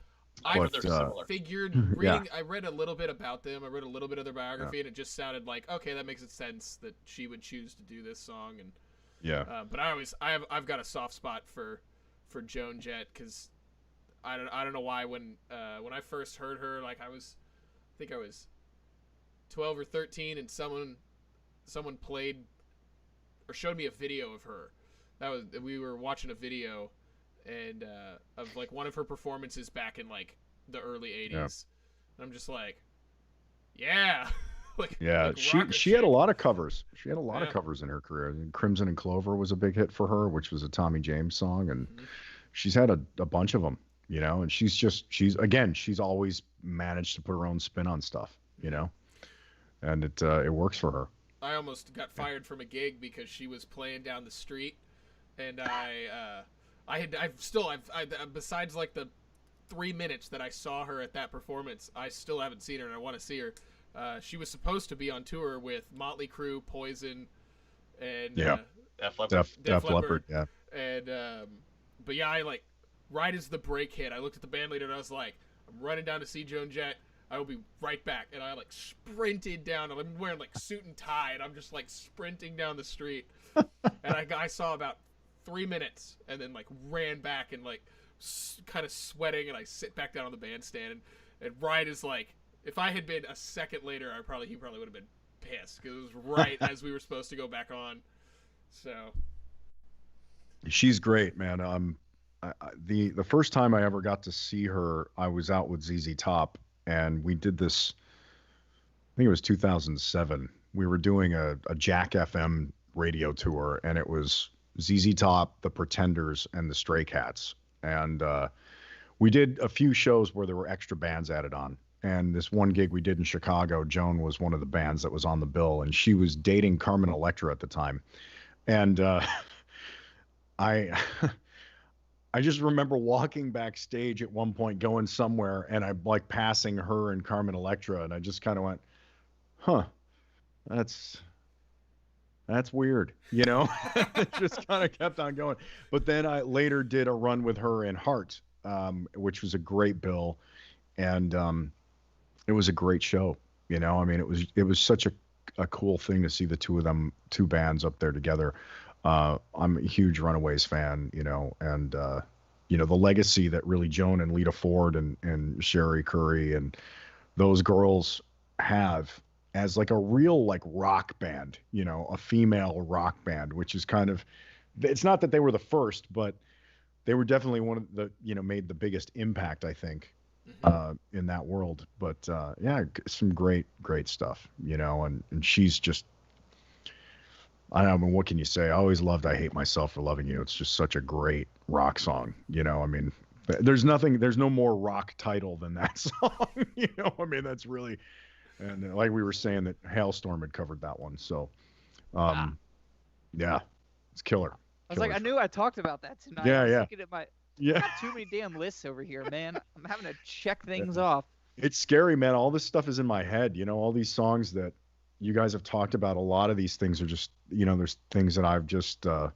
I But they're similar. figured Yeah. I read a little bit about them. I read a little bit of their biography, and it just sounded like, okay, that makes sense that she would choose to do this song. And Yeah. but I've got a soft spot for Joan Jett because I don't know why when I first heard her, like I think I was 12 or 13, and someone played or showed me a video of her. We were watching a video and of like one of her performances back in like the early 80s. Yeah. And I'm just like, yeah. Yeah, like she had a lot of covers. She had a lot of Yeah. covers in her career. Crimson and Clover was a big hit for her, which was a Tommy James song, and Mhm. she's had a bunch of them, and she's always managed to put her own spin on stuff, and it works for her. I almost got fired from a gig because she was playing down the street, and besides like the 3 minutes that I saw her at that performance, I still haven't seen her, and I want to see her. She was supposed to be on tour with Motley Crue, Poison, and Yeah. Def Leppard. Def Leppard. Leppard, yeah. And but yeah, I right as the break hit, I looked at the band leader and I was like, I'm running down to see Joan Jett. I will be right back. And I sprinted down. I'm wearing suit and tie, and I'm just sprinting down the street. And I saw about 3 minutes, and then ran back and kind of sweating, and I sit back down on the bandstand. And right as if I had been a second later, he probably would have been pissed because it was right as we were supposed to go back on. So She's great, man. The first time I ever got to see her, I was out with ZZ Top, and we did this. I think it was 2007. We were doing a Jack FM radio tour, and it was ZZ Top, the Pretenders, and the Stray Cats. And we did a few shows where there were extra bands added on. And this one gig we did in Chicago, Joan was one of the bands that was on the bill, and she was dating Carmen Electra at the time. And I just remember walking backstage at one point, going somewhere, and I'm passing her and Carmen Electra, and I just kind of went, "Huh, that's weird," It just kind of kept on going. But then I later did a run with her in Heart, which was a great bill, and it was a great show. I mean, it was such a cool thing to see the two bands up there together. I'm a huge Runaways fan, and the legacy that really Joan and Lita Ford and Sherry Curry and those girls have as a real rock band, a female rock band, which is kind of, it's not that they were the first, but they were definitely one of the, made the biggest impact, I think, in that world. But yeah, some great stuff, and she's just, I mean, what can you say? I always loved "I Hate Myself for Loving You." It's just such a great rock song. I mean, there's no more rock title than that song. I mean, that's really, and like we were saying that Hailstorm had covered that one. So, yeah, it's killer. I was like, I knew I talked about that tonight. Yeah, I was yeah. looking at I got too many damn lists over here, man. I'm having to check things Yeah. off. It's scary, man. All this stuff is in my head. All these songs that you guys have talked about. A lot of these things are just, there's things that I've just, I've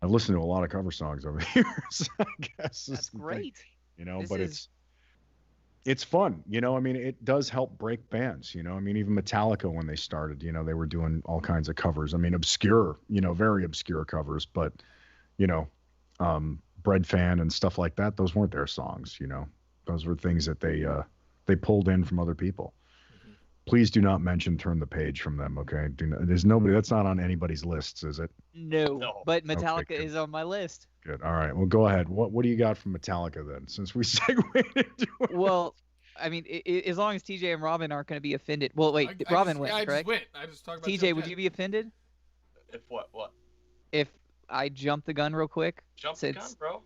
listened to a lot of cover songs over the years. I guess That's great. But it's fun. I mean, it does help break bands. I mean, even Metallica when they started, they were doing all kinds of covers. I mean, obscure, very obscure covers, but Bread Fan and stuff like that. Those weren't their songs. Those were things that they pulled in from other people. Mm-hmm. Please do not mention Turn the Page from them, okay? There's nobody. That's not on anybody's lists, is it? No. But Metallica Okay, is on my list. Good. All right. Well, go ahead. What do you got from Metallica then? Since we segued into it. Well, I mean, as long as TJ and Robin aren't going to be offended. Well, wait, Robin went, correct? I just talked about TJ, would you be offended If what? if I jump the gun real quick? Jump the gun, bro.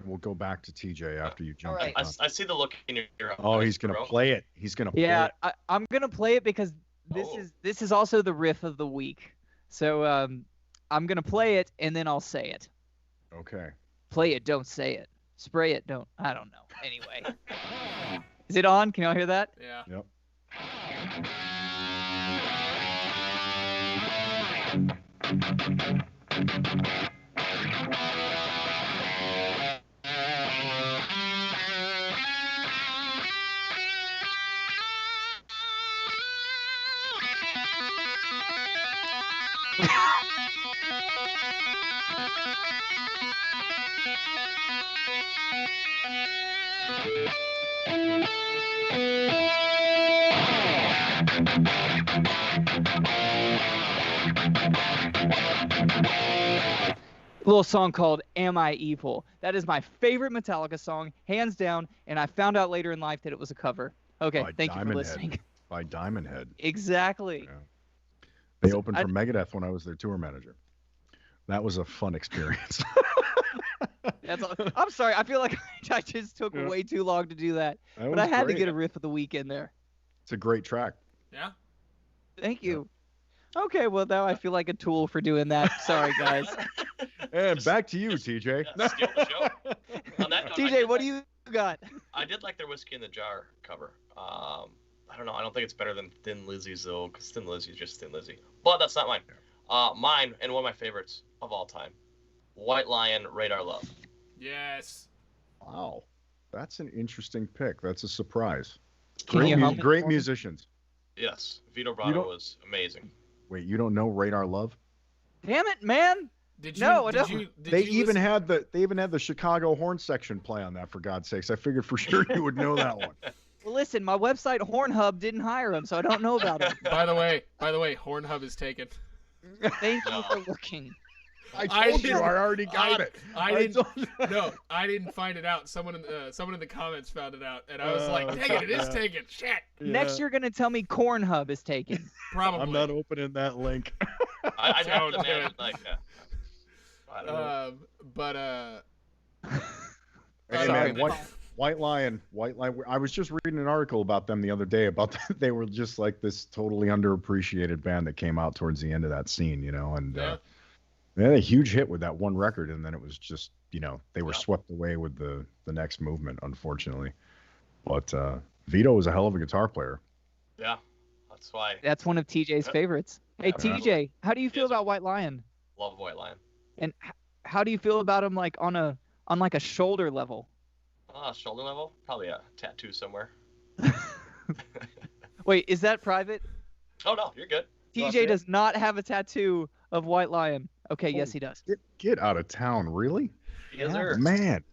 We'll go back to TJ after you jump. Right. I see the look in your eyes. Oh, he's gonna play it. He's gonna play it. I'm gonna play it because this is also the riff of the week. So I'm gonna play it and then I'll say it. Okay. Play it, don't say it. Spray it, don't. I don't know. Anyway, is it on? Can y'all hear that? Yeah. Yep. Little song called Am I Evil? That is my favorite Metallica song, hands down, and I found out later in life that it was a cover. Okay, thank you for listening. By Diamond Head. Exactly. Yeah. They opened for Megadeth when I was their tour manager. That was a fun experience. I'm sorry. I feel like I just took way too long to do that. But I had to get a riff of the week in there. It's a great track. Yeah. Thank you. Okay, well, now I feel like a tool for doing that. Sorry, guys. And back to you, TJ. Steal the show. On that note, TJ, what do you got? I did like their Whiskey in the Jar cover. I don't know. I don't think it's better than Thin Lizzy's, though, because Thin Lizzy is just Thin Lizzy. But that's not mine. Mine, and one of my favorites of all time, White Lion, Radar Love. Yes. Wow. That's an interesting pick. That's a surprise. Great musicians. Yes. Vito Bratta was amazing. Wait, you don't know Radar Love? Damn it, man. They even had the Chicago horn section play on that, for God's sakes. I figured for sure you would know that one. Well, listen, my website Hornhub didn't hire him, so I don't know about him. By the way, Hornhub is taken. Thank you for looking. I told you I already got it. I didn't find it out. Someone in the comments found it out, and I was like, "Dang it is taken." Shit. Yeah. Next, you're gonna tell me Cornhub is taken. Probably. I'm not opening that link. I don't imagine like that. I don't know. Hey, sorry, man, White Lion. I was just reading an article about them the other day about they were just like this totally underappreciated band that came out towards the end of that scene, and. Yeah. They had a huge hit with that one record, and then it was just, they were swept away with the next movement, unfortunately. But Vito was a hell of a guitar player. Yeah, that's why. That's one of TJ's favorites. Hey, TJ, how do you feel about White Lion? Love White Lion. And how do you feel about him, like on a shoulder level? Shoulder level? Probably a tattoo somewhere. Wait, is that private? Oh no, you're good. TJ does not have a tattoo of White Lion. Okay, yes, he does. Get out of town, really? Yes, sir. Man,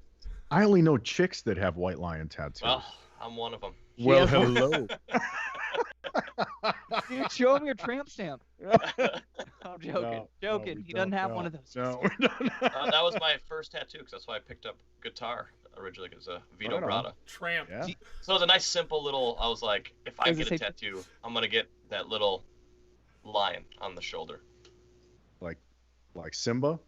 I only know chicks that have White Lion tattoos. Well, I'm one of them. Well, hello. Dude, show him your tramp stamp. I'm joking. No, he doesn't have one of those. No, we don't. That was my first tattoo, because that's why I picked up guitar originally, because Vito Bratta. Tramp. Yeah. So it was a nice, simple little. I was like, if I get a tattoo, I'm gonna get that little lion on the shoulder. like Simba.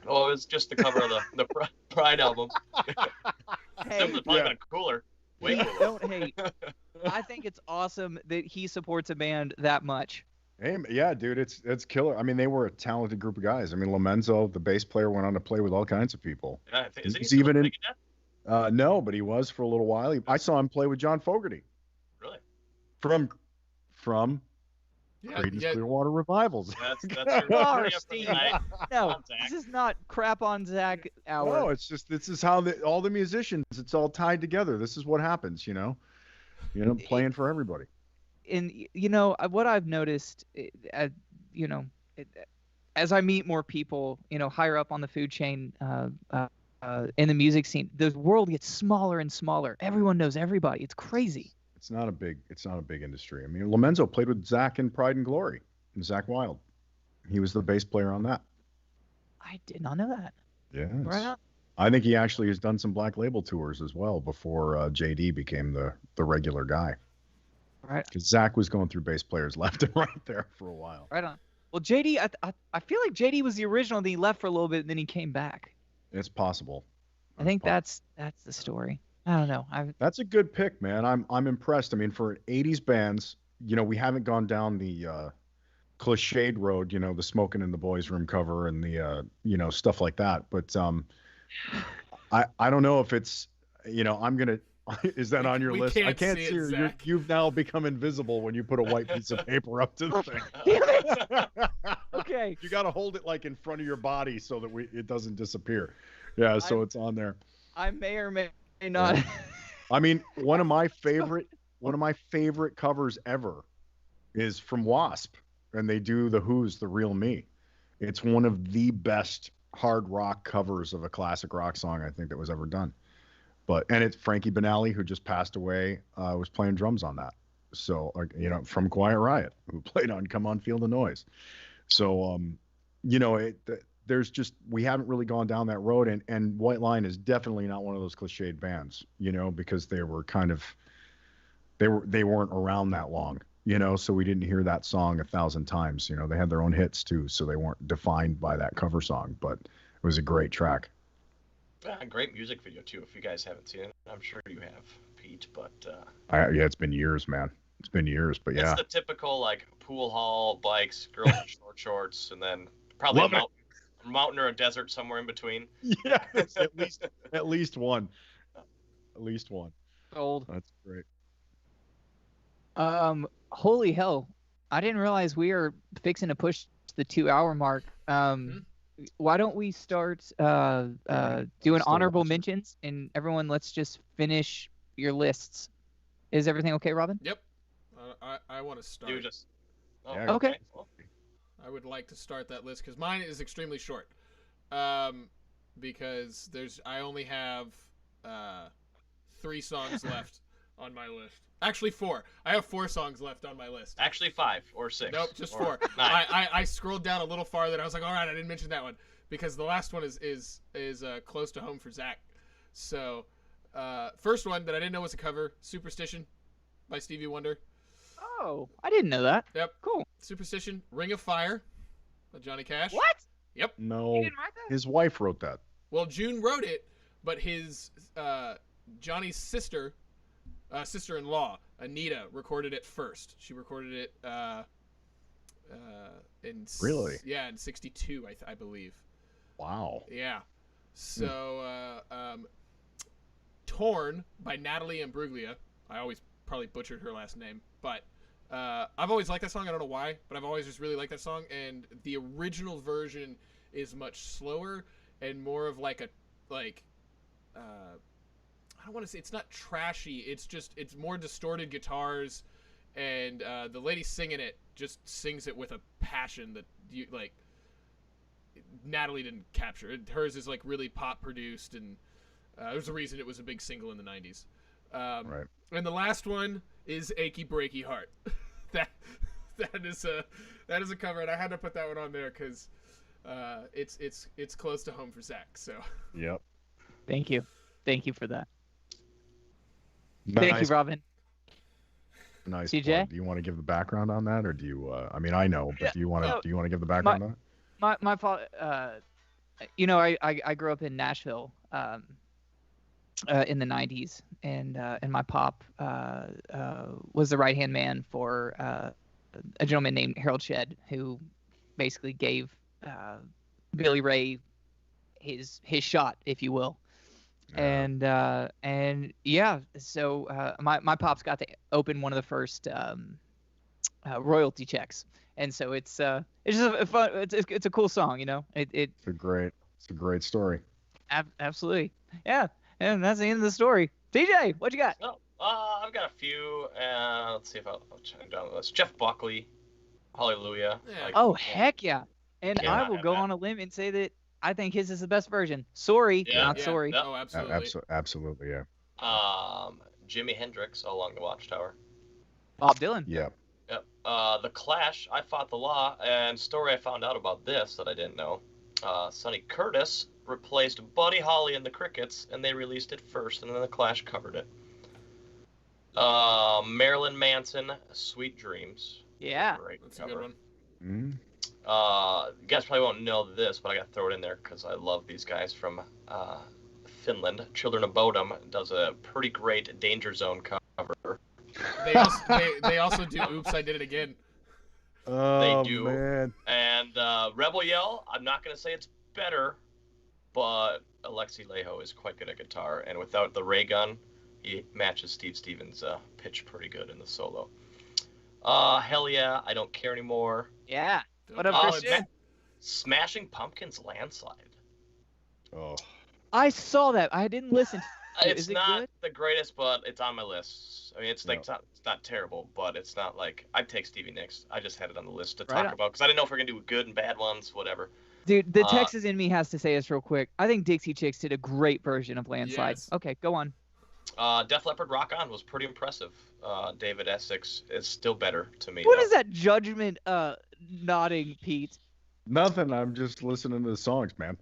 Oh, it was just the cover of the Pride album. Hey, Simba's probably been cooler. Way cooler. don't hate. I think it's awesome that he supports a band that much. Hey, yeah, dude, it's killer. I mean, they were a talented group of guys. I mean, Lomenzo, the bass player, went on to play with all kinds of people. Yeah, I think, is he He's still even in. Megadeth? No, but he was for a little while. I saw him play with John Fogerty. Really? From Yeah, Creedence yeah. Clearwater Revivals. That's your Sorry, trivia for Steve. tonight. No, on Zach. this is not crap on Zach hour. No, it's just this is how all the musicians. It's all tied together. This is what happens, playing for everybody. And what I've noticed, you know, it, as I meet more people, higher up on the food chain, in the music scene, the world gets smaller and smaller. Everyone knows everybody. It's crazy. It's not a big industry. I mean, Lomenzo played with Zach in Pride and Glory, and Zach Wilde. He was the bass player on that. I did not know that. Yes. Right on. I think he actually has done some Black Label tours as well before JD became the regular guy. Right. Because Zach was going through bass players left and right there for a while. Right on. Well, JD, I feel like JD was the original. Then he left for a little bit, and then he came back. It's possible. I think that's the story. I don't know. That's a good pick, man. I'm impressed. I mean, for 80s bands, we haven't gone down the cliched road, the Smoking in the Boys Room cover and the stuff like that. But I don't know if it's I'm gonna. Is that on your list? I can't see her. You've now become invisible when you put a white piece of paper up to the thing. Okay. You got to hold it like in front of your body so that it doesn't disappear. Yeah, so it's on there. I may or may not. Yeah. I mean, one of my favorite covers ever is from Wasp, and they do the Who's "The Real Me." It's one of the best hard rock covers of a classic rock song I think that was ever done. And it's Frankie Banali, who just passed away, was playing drums on that. So, from Quiet Riot, who played on "Come On, Feel the Noise." So, there's just, we haven't really gone down that road, and White Line is definitely not one of those cliched bands, because they were they weren't around that long, so we didn't hear that song 1,000 times. They had their own hits too, so they weren't defined by that cover song, but it was a great track. Yeah, great music video too. If you guys haven't seen it, I'm sure you have, Pete. But yeah, it's been years, man. It's been years, but yeah. It's the typical like pool hall, bikes, girls in short shorts, and then probably a mountain or a desert somewhere in between. Yeah, at least one. At least one. Old. That's great. Holy hell! I didn't realize we are fixing to push the 2-hour mark. Why don't we start doing honorable mentions, and everyone, let's just finish your lists. Is everything okay, Robin? Yep. I want to start. Yeah, okay. I would like to start that list because mine is extremely short. Because I only have 3 songs left on my list. Actually, 4. I have 4 songs left on my list. Actually, 5 or 6. Nope, just or 4. 9. I scrolled down a little farther and I was like, all right, I didn't mention that one because the last one is close to home for Zach. So, first one that I didn't know was a cover, Superstition by Stevie Wonder. Oh, I didn't know that. Yep. Cool. Superstition, Ring of Fire by Johnny Cash. What? Yep. No, You didn't write that? his wife wrote that. Well, June wrote it, but his Johnny's sister-in-law, Anita, recorded it first. She recorded it in Really? Yeah, in '62, I believe. Wow. Yeah. So, Torn by Natalie Imbruglia. I always probably butchered her last name, but I've always liked that song. I don't know why, but I've always just really liked that song. And the original version is much slower and more of like I don't want to say, it's not trashy. It's more distorted guitars, and the lady singing it just sings it with a passion that Natalie didn't capture. Hers is like really pop produced, and there's a reason it was a big single in the 90s. Right. And the last one is Achy Breaky Heart. that is a cover, and I had to put that one on there because it's close to home for Zach. So. Yep. Thank you for that. Nice. Thank you, Robin. Nice. CJ? Plug. Do you want to give the background on that, or do you? I mean, I know, but do you want to? no, Do you want to give the background on it? My father. I grew up in Nashville. In the 90s, and my pop was the right-hand man for a gentleman named Harold Shedd, who basically gave Billy Ray his shot, if you will. Yeah. And yeah, so my pops got to open one of the first royalty checks, and so it's just a fun. It's a cool song, you know. It's a great story. Absolutely, yeah. And that's the end of the story. TJ, what you got? No, I've got a few. Let's see if I'll check down the list. Jeff Buckley, Hallelujah. Yeah. Like, Oh, heck yeah. And Can't I not will have go that. on a limb and say that I think his is the best version. Sorry, Yeah. not Yeah. sorry. Yep. Oh, absolutely. Absolutely, yeah. Jimi Hendrix, All Along the Watchtower. Bob Dylan. Yeah. Yep. The Clash, I Fought the Law, and story I found out about this that I didn't know. Sonny Curtis replaced Buddy Holly in the Crickets, and they released it first, and then the Clash covered it. Marilyn Manson, Sweet Dreams. Yeah. Great That's a cover. good one. Mm. You guys probably won't know this, but I got to throw it in there because I love these guys from Finland. Children of Bodom does a pretty great Danger Zone cover. They also do Oops, I Did It Again. Oh, do. man. And Rebel Yell, I'm not going to say it's better, but Alexi Leho is quite good at guitar. And without the ray gun, he matches Steve Stevens' pitch pretty good in the solo. Hell yeah, I Don't Care Anymore. Yeah. What up, Oh, Christian? Smashing Pumpkins Landslide. Oh, I saw that. I didn't listen. It's Is it not good? the greatest, but it's on my list. I mean, it's like Yeah. it's not terrible, but it's not like I'd take Stevie Nicks. I just had it on the list to Right talk on. about because I didn't know if we're gonna do good and bad ones, whatever. Dude, the Texas in me has to say this real quick. I think Dixie Chicks did a great version of Landslide. Yes. Okay, go on. Def Leppard Rock On was pretty impressive. David Essex is still better to me. What though. is that judgment nodding, Pete? nothing. I'm just listening to the songs, man.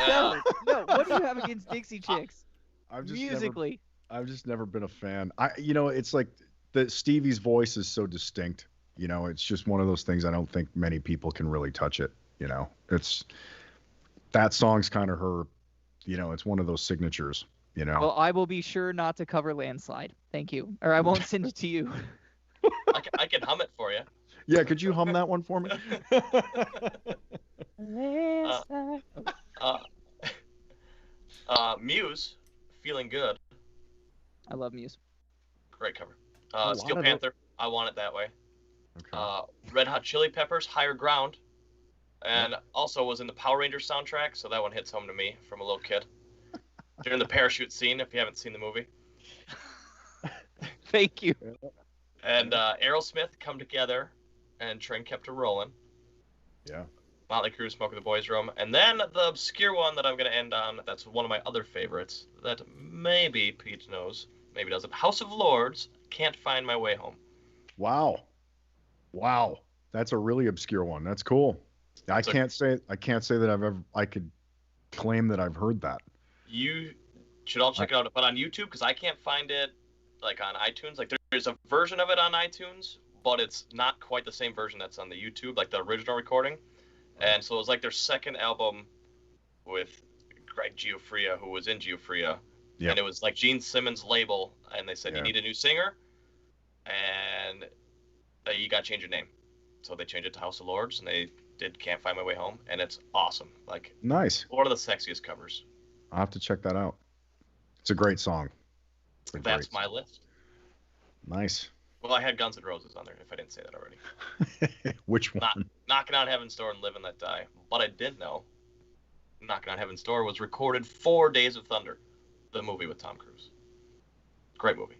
Uh, No, what do you have against Dixie Chicks? I've just Musically. I've just never been a fan. It's like the Stevie's voice is so distinct. You know, it's just one of those things. I don't think many people can really touch it. You know, that song's kind of her. You know, it's one of those signatures. You know. Well, I will be sure not to cover Landslide. Thank you. Or I won't send it to you. I can hum it for you. Yeah, could you hum that one for me? Landslide. Muse, Feeling Good, I love Muse. great cover. A lot Steel of Panther, I Want It That Way. Okay. Red Hot Chili Peppers, Higher Ground, and also was in the Power Rangers soundtrack, so that one hits home to me from a little kid. During the parachute scene, if you haven't seen the movie. Thank you. And Aerosmith, Come Together, and Train Kept Her Rolling. Yeah. Motley Crue, Smoke in the Boys' Room. And then the obscure one that I'm going to end on, that's one of my other favorites, that maybe Pete knows, maybe doesn't. House of Lords, Can't Find My Way Home. Wow. That's a really obscure one. That's cool. I can't say that I could claim that I've heard that. You should all check it out, but on YouTube, because I can't find it like on iTunes. Like there's a version of it on iTunes, but it's not quite the same version that's on the YouTube, like the original recording. And so it was like their second album with Greg Giuffria, who was in Giuffria. Yep. And it was like Gene Simmons' label, and they said, Yeah. you need a new singer, and you got to change your name. So they changed it to House of Lords, and they did Can't Find My Way Home, and it's awesome. Like, Nice. one of the sexiest covers. I'll have to check that out. It's a great song. It's a That's great my song. list. Nice. Well, I had Guns N' Roses on there, if I didn't say that already. Which one? Knocking on Heaven's Door and Live and Let Die. But I did know Knocking on Heaven's Door was recorded for Days of Thunder, the movie with Tom Cruise. Great movie.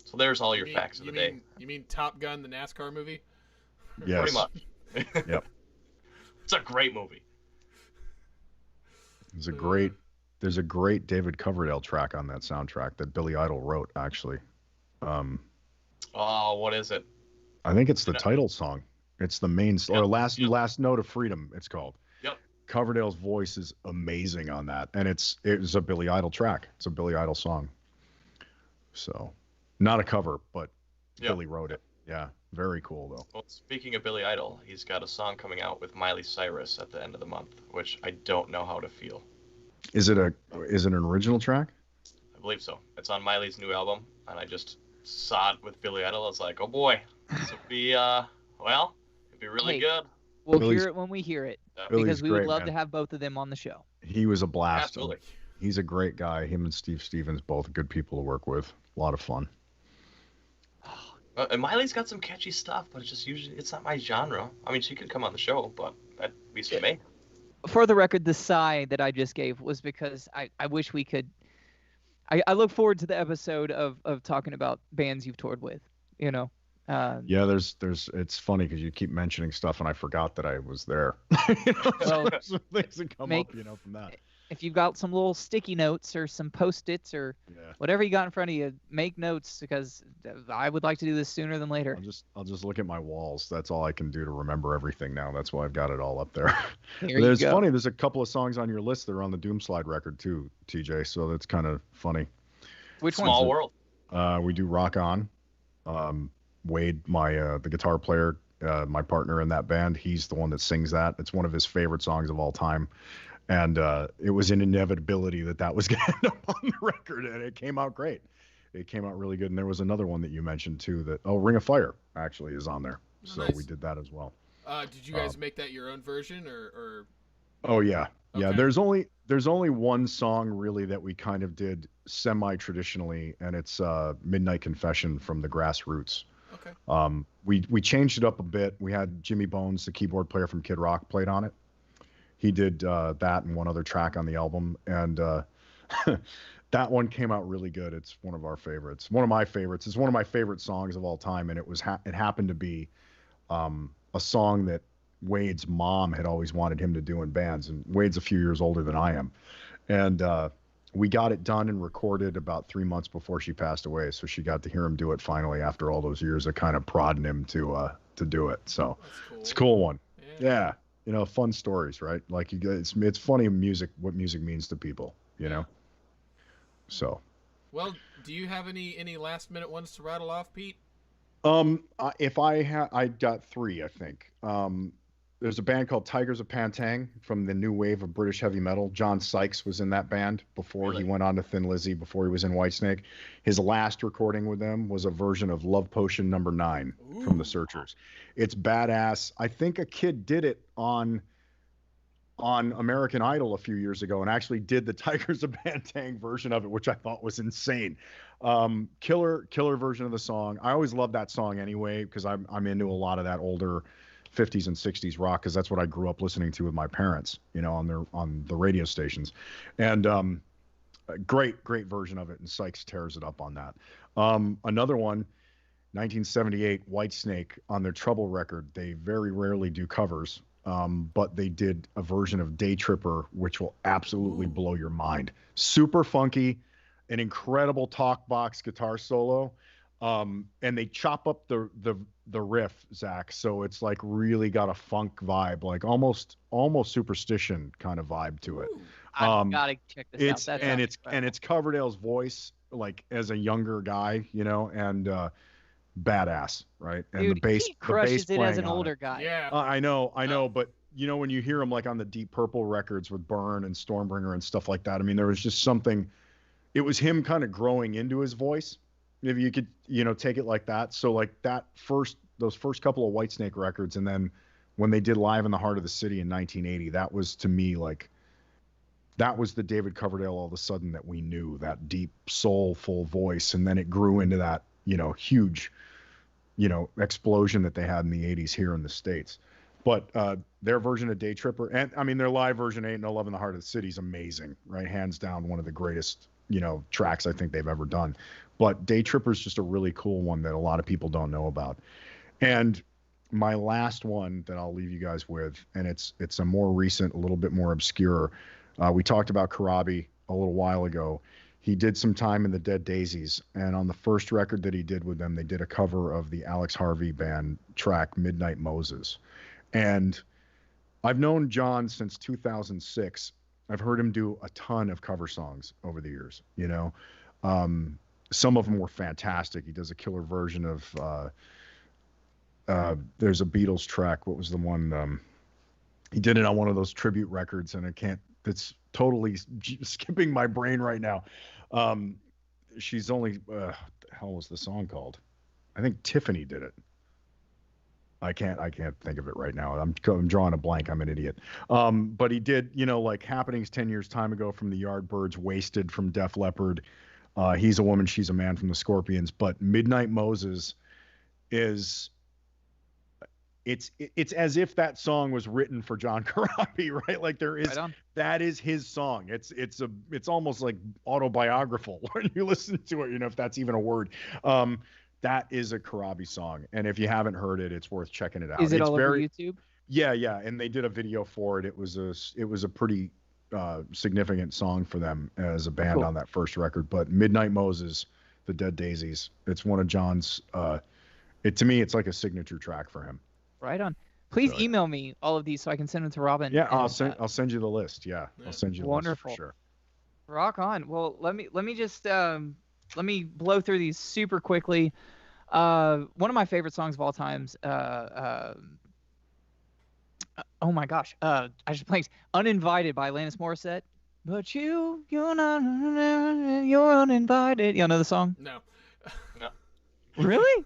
So there's all your facts of the day. You mean Top Gun, the NASCAR movie? Yes. Pretty much. Yep. It's a great movie. There's a great David Coverdale track on that soundtrack that Billy Idol wrote, actually. Oh, what is it? I think it's the title song. It's the main or last note of freedom. It's called. Yep. Coverdale's voice is amazing on that, and it's a Billy Idol track. It's a Billy Idol song. So, not a cover, but Yeah. Billy wrote it. Yeah, very cool though. Well, speaking of Billy Idol, he's got a song coming out with Miley Cyrus at the end of the month, which I don't know how to feel. Is it an original track? I believe so. It's on Miley's new album, and I just saw it with Billy Idol. I was like, oh boy, this would be it'd be really Hey, good. We'll Billy's- hear it when we hear it, Billy's because we would great, love man. to have both of them on the show. He was a blast. Absolutely. He's a great guy. Him and Steve Stevens, both good people to work with. A lot of fun. And Miley's got some catchy stuff, but it's not my genre. I mean, she could come on the show, but that'd be for me. For the record, the sigh that I just gave was because I wish we could. I look forward to the episode of talking about bands you've toured with. You know. Yeah, there's it's funny because you keep mentioning stuff and I forgot that I was there. Well, there's some things that come up, from that. If you've got some little sticky notes or some post-its or whatever you got in front of you, make notes, because I would like to do this sooner than later. I'll just look at my walls. That's all I can do to remember everything now. That's why I've got it all up there. There's funny. There's a couple of songs on your list that are on the Doomslide record too, TJ. So that's kind of funny. Which one? Small World. We do Rock On. Wade, the guitar player, my partner in that band, he's the one that sings that. It's one of his favorite songs of all time. And it was an inevitability that was going to end up on the record, and it came out great. It came out really good. And there was another one that you mentioned too Ring of Fire actually is on there. So Nice. we did that as well. Did you guys make that your own version or? Oh yeah. Okay. Yeah, there's only one song really that we kind of did semi-traditionally, and it's Midnight Confession from the Grassroots. Okay. We changed it up a bit. We had Jimmy Bones, the keyboard player from Kid Rock, played on it. He did that and one other track on the album, and that one came out really good. It's one of our favorites. One of my favorites. It's one of my favorite songs of all time, and it happened to be a song that Wade's mom had always wanted him to do in bands, and Wade's a few years older than I am, and we got it done and recorded about 3 months before she passed away, so she got to hear him do it finally after all those years of kind of prodding him to do it. So Cool. it's a cool one. Yeah. Fun stories, right? Like it's funny what music means to people, So. Well, do you have any last minute ones to rattle off, Pete? If I got 3, I think. There's a band called Tigers of Pantang from the new wave of British heavy metal. John Sykes was in that band before he went on to Thin Lizzy, before he was in Whitesnake. His last recording with them was a version of Love Potion No. 9 from The Searchers. It's badass. I think a kid did it on American Idol a few years ago and actually did the Tigers of Pantang version of it, which I thought was insane. Killer version of the song. I always loved that song anyway because I'm into a lot of that older 50s and 60s rock, because that's what I grew up listening to with my parents, on the radio stations. And a great version of it, and Sykes tears it up on that. Another one, 1978, Whitesnake, on their Trouble record. They very rarely do covers, but they did a version of Day Tripper, which will absolutely blow your mind. Super funky, an incredible talk box guitar solo. And they chop up the riff, Zach, so it's like really got a funk vibe, like almost Superstition kind of vibe to it. I've got to check this out. It's Coverdale's voice, like as a younger guy, and badass, right? And Dude, the bass, he crushes the bass it as an playing on older it. guy. Yeah. I know, but when you hear him like on the Deep Purple records with Burn and Stormbringer and stuff like that, I mean, there was just something. It was him kind of growing into his voice, if you could, take it like that. So like those first couple of Whitesnake records, and then when they did Live in the Heart of the City in 1980, that was to me like, that was the David Coverdale all of a sudden that we knew, that deep soulful voice. And then it grew into that, huge, explosion that they had in the 80s here in the States. But their version of Day Tripper, and I mean, their live version, Ain't No Love in the Heart of the City, is amazing, right? Hands down, one of the greatest, tracks I think they've ever done. But Day Tripper is just a really cool one that a lot of people don't know about. And my last one that I'll leave you guys with, and it's a more recent, a little bit more obscure. We talked about Karabi a little while ago. He did some time in the Dead Daisies, and on the first record that he did with them, they did a cover of the Alex Harvey band track Midnight Moses. And I've known John since 2006. I've heard him do a ton of cover songs over the years, some of them were fantastic. He does a killer version of there's a Beatles track. What was the one? He did it on one of those tribute records, and it's totally skipping my brain right now. She's only what the hell was the song called? I think Tiffany did it. I can't think of it right now. I'm drawing a blank. I'm an idiot. But he did, like Happenings 10 Years Time Ago from the Yardbirds, Wasted from Def Leppard, He's a Woman, She's a Man from the Scorpions. But Midnight Moses is, it's as if that song was written for John Corabi, right? Like that is his song. It's almost like autobiographical when you listen to it, if that's even a word. That is a Corabi song, and if you haven't heard it, it's worth checking it out. Is it all over YouTube? Yeah, and they did a video for it. It was a pretty significant song for them as a band on that first record. But Midnight Moses, The Dead Daisies, it's one of John's. To me, it's like a signature track for him. Right on. Please email me all of these so I can send them to Robin. Yeah, I'll send you the list. Yeah, I'll send you the list for sure. Rock on. Well, let me just let me blow through these super quickly. One of my favorite songs of all times. Oh my gosh. I just blanked. Uninvited by Alanis Morissette. But you're uninvited. You know the song? No. Really?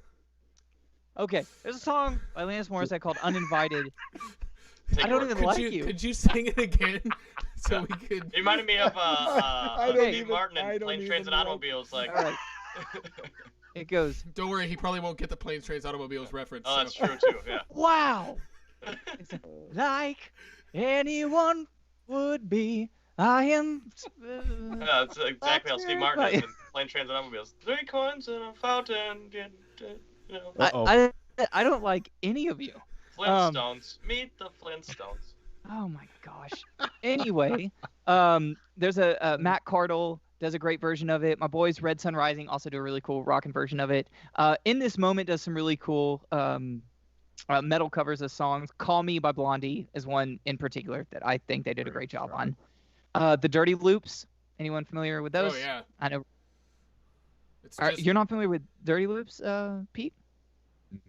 Okay. There's a song by Alanis Morissette called Uninvited. I don't even like you. Could you sing it again so we could? It reminded me of Steve Martin and Planes, Trains, and Automobiles. Like. All right. It goes. Don't worry, he probably won't get the Planes, Trains, Automobiles reference. Oh, that's true too. Yeah. Wow. Like anyone would be, I am. Yeah, that's exactly how Steve Martin is in Planes, Trains, and Automobiles. 3 coins in a fountain. I don't like any of you. Flintstones. Meet the Flintstones. Oh my gosh. Anyway, there's a Matt Cardle does a great version of it. My boys Red Sun Rising also do a really cool rockin' version of it. In This Moment does some really cool metal covers of songs. Call Me by Blondie is one in particular that I think they did a great job on. The Dirty Loops. Anyone familiar with those? Oh yeah. I know. You're not familiar with Dirty Loops, Pete?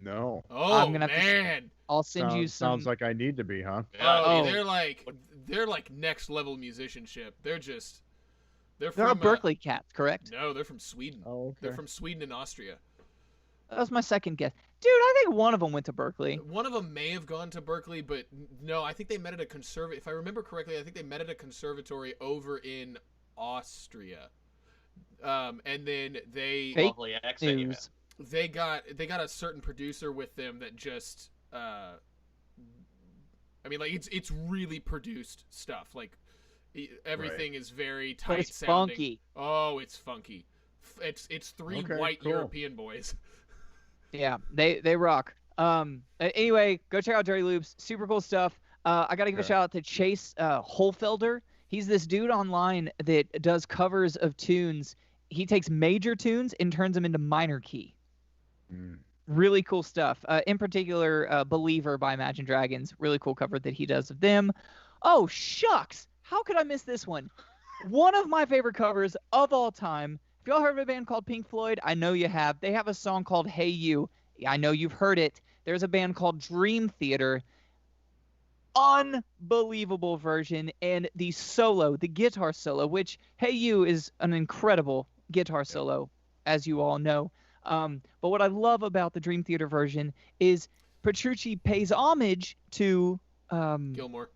No. Oh, I'm gonna man. I'll send you some. Sounds like I need to be, huh? Yeah. Oh. They're like next level musicianship. They're They're Berkeley cats, correct? No, they're from Sweden. Oh, okay. They're from Sweden and Austria. That was my second guess. Dude, I think one of them went to Berkeley. One of them may have gone to Berkeley, but no, I think they met at a if I remember correctly, I think they met at a conservatory over in Austria. And then they Lovely accent you have. They got a certain producer with them that just I mean, like it's really produced stuff. Like everything is very tight but it's sounding. Funky. Oh, it's funky. It's three white European boys. Yeah, they rock. Anyway, go check out Dirty Loops. Super cool stuff. I got to give a shout out to Chase Holfelder. He's this dude online that does covers of tunes. He takes major tunes and turns them into minor key. Really cool stuff. In particular, Believer by Imagine Dragons. Really cool cover that he does of them. Oh, shucks. How could I miss this one? One of my favorite covers of all time. Have y'all heard of a band called Pink Floyd? I know you have. They have a song called Hey You. I know you've heard it. There's a band called Dream Theater. Unbelievable version. And the guitar solo, which Hey You is an incredible guitar solo, as you all know. But what I love about the Dream Theater version is Petrucci pays homage to Gilmore.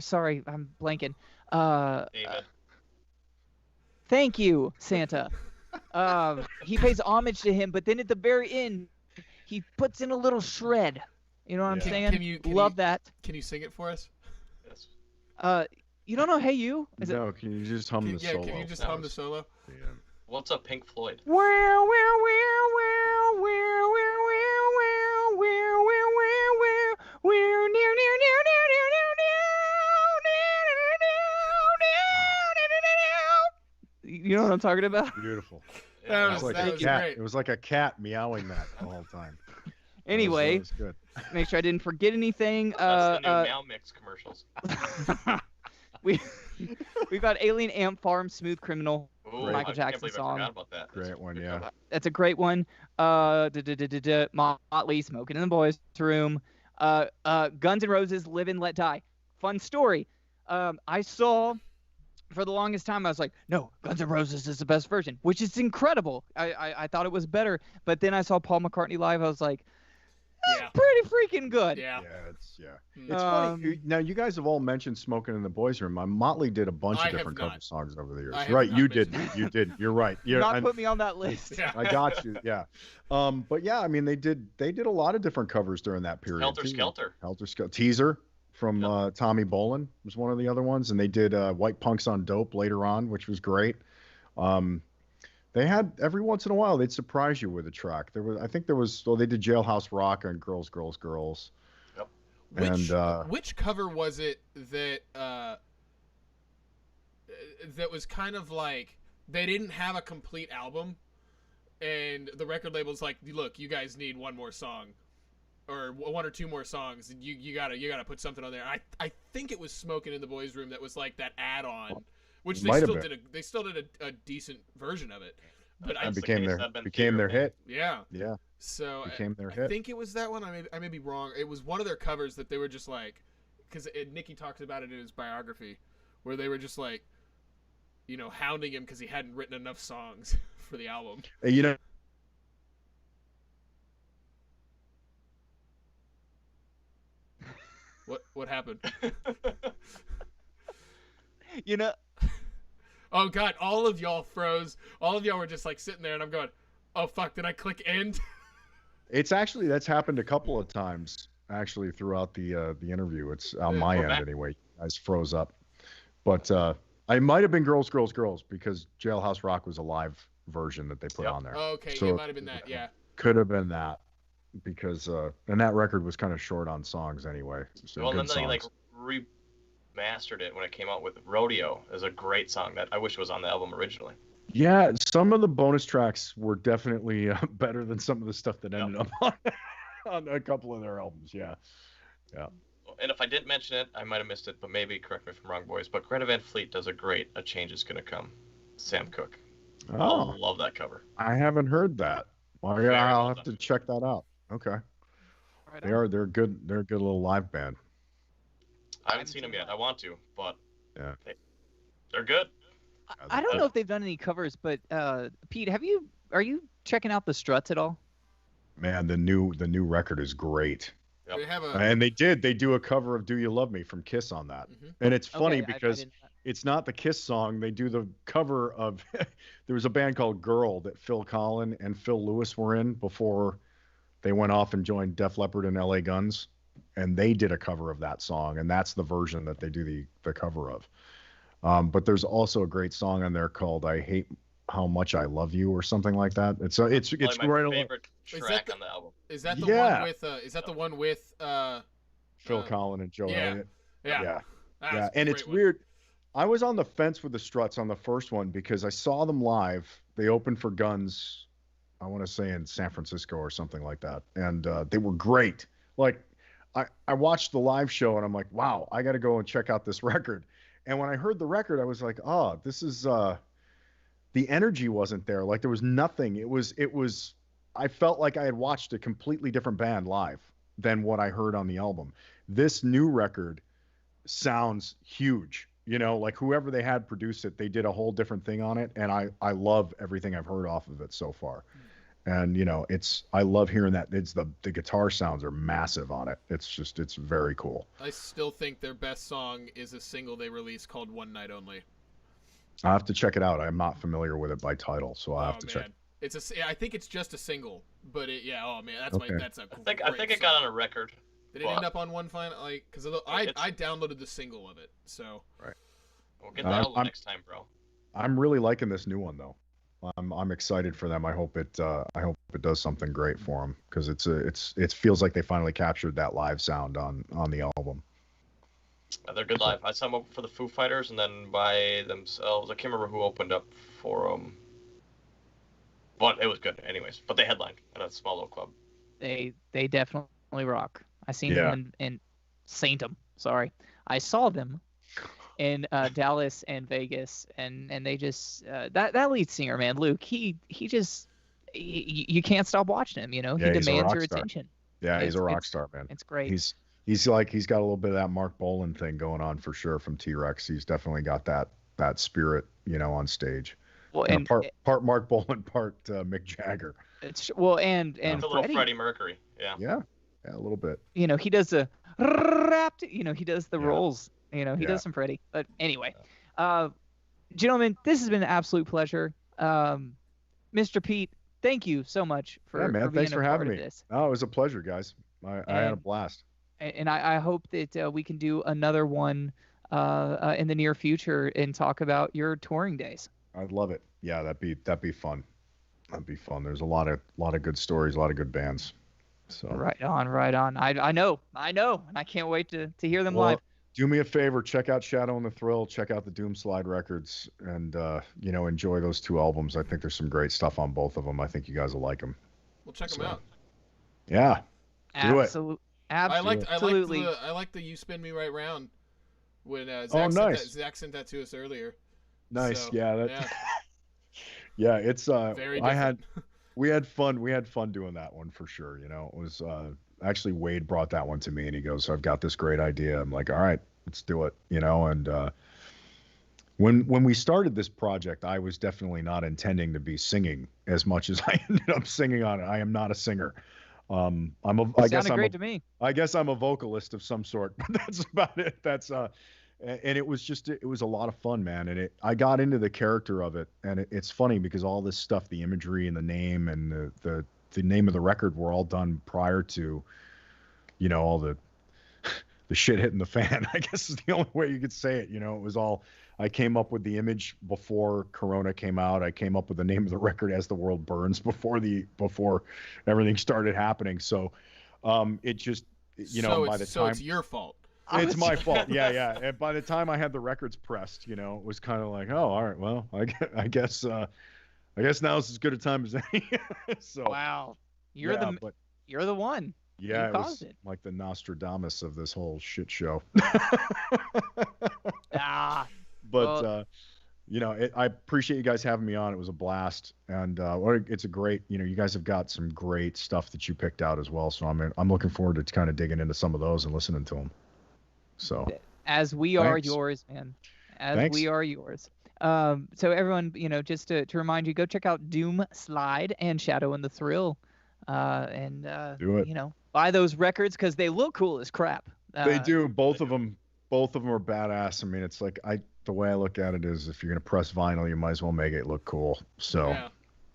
Sorry, I'm blanking. David. Thank you, Santa. He pays homage to him, but then at the very end, he puts in a little shred. You know what I'm saying? Love that. Can you sing it for us? Yes. You don't know Hey You? Can you just hum the solo? Yeah, can you just hum the solo? Yeah. What's up, Pink Floyd? You know what I'm talking about? Beautiful. That was great. It was like a cat meowing that the whole time. Anyway, that was good. Make sure I didn't forget anything. That's the new Meow Mix commercials. We've got Alien Ant Farm, Smooth Criminal. Ooh, Michael I Jackson can't believe song. I forgot about that. Great one, yeah. That's a great one. Motley, Smoking in the Boys' Room. Guns N' Roses, Live and Let Die. Fun story. I saw, for the longest time, I was like, no, Guns N' Roses is the best version, which is incredible. I thought it was better. But then I saw Paul McCartney live. I was like, that's pretty freaking good. Yeah. It's funny. Now you guys have all mentioned Smoking in the Boys' Room. Motley did a bunch of different cover songs over the years. Right, you did. You did. You're right. Not put me on that list. Yeah. I got you. Yeah. But yeah, I mean they did a lot of different covers during that period. Helter Skelter. Teaser from Tommy Bolin was one of the other ones, and they did White Punks on Dope later on, which was great. They had every once in a while they'd surprise you with a track. They did Jailhouse Rock and Girls, Girls, Girls. Yep. Which cover was it that that was kind of like they didn't have a complete album, and the record label's like, look, you guys need one more song, or one or two more songs, and you gotta put something on there. I think it was Smoking in the Boys' Room that was like that add-on. Which they still did a decent version of it, but it became their hit. Yeah. So became their hit. I think it was that one. I may be wrong. It was one of their covers that they were just like, because Nicky talks about it in his biography, where they were just like, hounding him because he hadn't written enough songs for the album. What happened? Oh God! All of y'all froze. All of y'all were just like sitting there, and I'm going, "Oh fuck! Did I click end?" That's happened a couple of times actually throughout the interview. It's on my end anyway. You guys froze up, but I might have been Girls, Girls, Girls because Jailhouse Rock was a live version that they put on there. Oh, okay, so it might have been that. Yeah. Could have been that because and that record was kind of short on songs anyway. So well, and then they like remastered it when it came out with Rodeo. Is a great song that I wish was on the album originally. Yeah, some of the bonus tracks were definitely better than some of the stuff that ended up on a couple of their albums. Yeah. And if I didn't mention it, I might have missed it, but maybe correct me if I'm wrong, boys. But Greta Van Fleet does a Change Is Gonna Come. Sam Cooke. Oh, I love that cover. I haven't heard that. Well, yeah, I'll have to check that out. Okay. Right, they're good. They're a good little live band. I haven't seen them yet. I want to, but they're good. I don't know if they've done any covers, but Pete, are you checking out the Struts at all? Man, the new record is great. Yep. And they do a cover of "Do You Love Me" from Kiss on that. Mm-hmm. And it's funny because it's not the Kiss song. They do the cover of there was a band called Girl that Phil Collin and Phil Lewis were in before they went off and joined Def Leppard and LA Guns, and they did a cover of that song, and that's the version that they do the cover of. But there's also a great song on there called "I Hate How Much I Love You" or something like that. It's my right favorite track on the album. Is that the one with? Is that the one with Phil Collin and Joe Elliott? Yeah. And it's weird. I was on the fence with the Struts on the first one because I saw them live. They opened for Guns, I want to say in San Francisco or something like that, and they were great. Like I watched the live show and I'm like, wow, I got to go and check out this record. And when I heard the record, I was like, oh, this is the energy wasn't there. Like there was nothing. It was I felt like I had watched a completely different band live than what I heard on the album. This new record sounds huge. Like whoever they had produce it, they did a whole different thing on it, and I love everything I've heard off of it so far. And I love hearing that. It's the guitar sounds are massive on it. It's very cool. I still think their best song is a single they released called "One Night Only." I have to check it out. I'm not familiar with it by title, so I have to check. I think it's just a single, but that's a great I think it got on a record. Did it end up on one final? Because I downloaded the single of it, so. Right. We'll get the album next time, bro. I'm really liking this new one though. I'm excited for them. I hope it does something great for them because it feels like they finally captured that live sound on the album. They're good live. I saw them open for the Foo Fighters and then by themselves. I can't remember who opened up for them. But it was good anyways. But they headlined at a small little club. They definitely rock. I seen them in Saintum. Sorry. I saw them in Dallas and Vegas, and they just that lead singer, man, Luke, he just you can't stop watching him. You know, Yeah, he he's a demands rock your star. attention. Yeah, he's a rock star, man. It's great. He's got a little bit of that Mark Bolan thing going on for sure from T-Rex. He's definitely got that spirit, you know, on stage. Well, You know, and part Mark Bolan, part Mick Jagger. it's well, and It's a little Freddie Mercury. Yeah. Yeah, a little bit. You know, he does the rap. You know, he does the Yeah. rolls. You know, he Yeah. does some Freddie. But anyway, gentlemen, this has been an absolute pleasure. Mr. Pete, thank you so much for man, being thanks a for part having of me. this. Oh, it was a pleasure, guys. I had a blast. And I hope that we can do another one in the near future and talk about your touring days. I'd love it. Yeah, that'd be fun. That'd be fun. There's a lot of good stories, a lot of good bands. So Right on. I know, and I can't wait to hear them Well, live. do me a favor, check out Shadow and the Thrill, check out the Doomslide records, and you know, enjoy those 2 albums. I think there's some great stuff on both of them. I think you guys will like them. We'll check them out. Yeah, do it. Absolutely. I like the You Spin Me Right Round when Zach sent that to us earlier. Nice. So, yeah. Yeah, it's very different. we had fun doing that one for sure. You know, it was actually Wade brought that one to me and he goes, I've got this great idea. I'm like, all right, let's do it. You know, and when we started this project, I was definitely not intending to be singing as much as I ended up singing on it. I am not a singer. I guess I'm a vocalist of some sort, but that's about it. And it was a lot of fun, man. And I got into the character of it. And it's funny because all this stuff, the imagery and the name and the name of the record were all done prior to, you know, all the shit hitting the fan, I guess is the only way you could say it. You know, it was all, I came up with the image before Corona came out. I came up with the name of the record As the World Burns before everything started happening. So, it just, you know, so it's your fault. It's my fault. Yeah. And by the time I had the records pressed, you know, it was kind of like, oh, all right, well, I guess now is as good a time as any. So wow, you're the one. Yeah, you caused it. Like the Nostradamus of this whole shit show. You know, I appreciate you guys having me on. It was a blast, and it's a great. You know, you guys have got some great stuff that you picked out as well. So I'm looking forward to kind of digging into some of those and listening to them. So as we are yours, man. We are yours. So everyone, you know, just to remind you, go check out Doomslide and Shadow and the Thrill, and do it. You know, buy those records because they look cool as crap. They do. Both of them are badass. I mean, it's like the way I look at it is, if you're gonna press vinyl, you might as well make it look cool. So,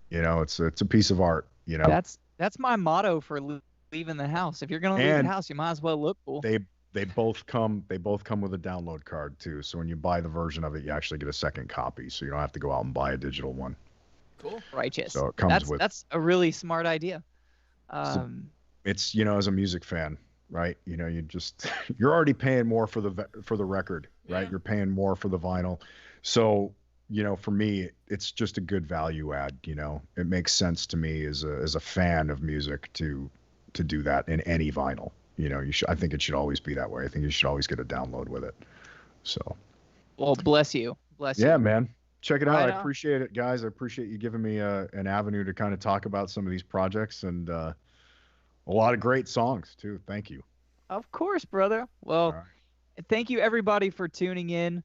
you know, it's a piece of art. You know, that's my motto for leaving the house. If you're gonna leave the house, you might as well look cool. They both come with a download card too. So when you buy the version of it, you actually get a second copy. So you don't have to go out and buy a digital one. Cool. Righteous. So it comes that's a really smart idea. It's, you know, as a music fan, right? You know, you're already paying more for the record, right? You're paying more for the vinyl. So, you know, for me, it's just a good value add. You know, it makes sense to me as a fan of music to do that in any vinyl. You know, I think it should always be that way. I think you should always get a download with it. So. Well, bless you. Yeah, man. Check it out. I appreciate it, guys. I appreciate you giving me an avenue to kind of talk about some of these projects, and a lot of great songs too. Thank you. Of course, brother. Well, thank you everybody for tuning in.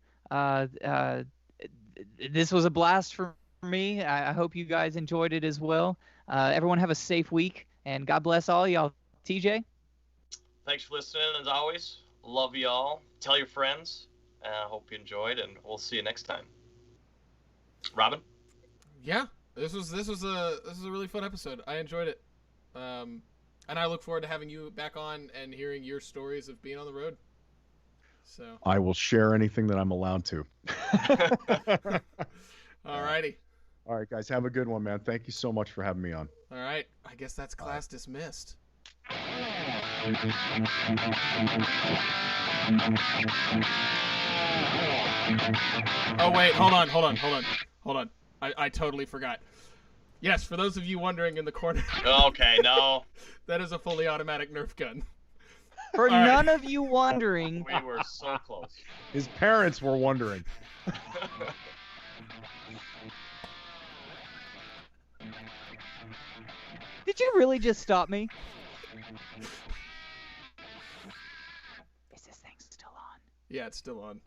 This was a blast for me. I hope you guys enjoyed it as well. Everyone have a safe week, and God bless all y'all. TJ? Thanks for listening, as always. Love y'all. Tell your friends. I hope you enjoyed, and we'll see you next time. Robin? Yeah, this was a really fun episode. I enjoyed it, and I look forward to having you back on and hearing your stories of being on the road. So I will share anything that I'm allowed to. Alrighty. All right, guys, have a good one, man. Thank you so much for having me on. All right, I guess that's class dismissed. Oh wait, hold on. I totally forgot. Yes, for those of you wondering in the corner. Okay, no. That is a fully automatic Nerf gun. For All right. none of you wondering, We were so close. His parents were wondering. did you really just stop me? Is this thing still on? Yeah, it's still on.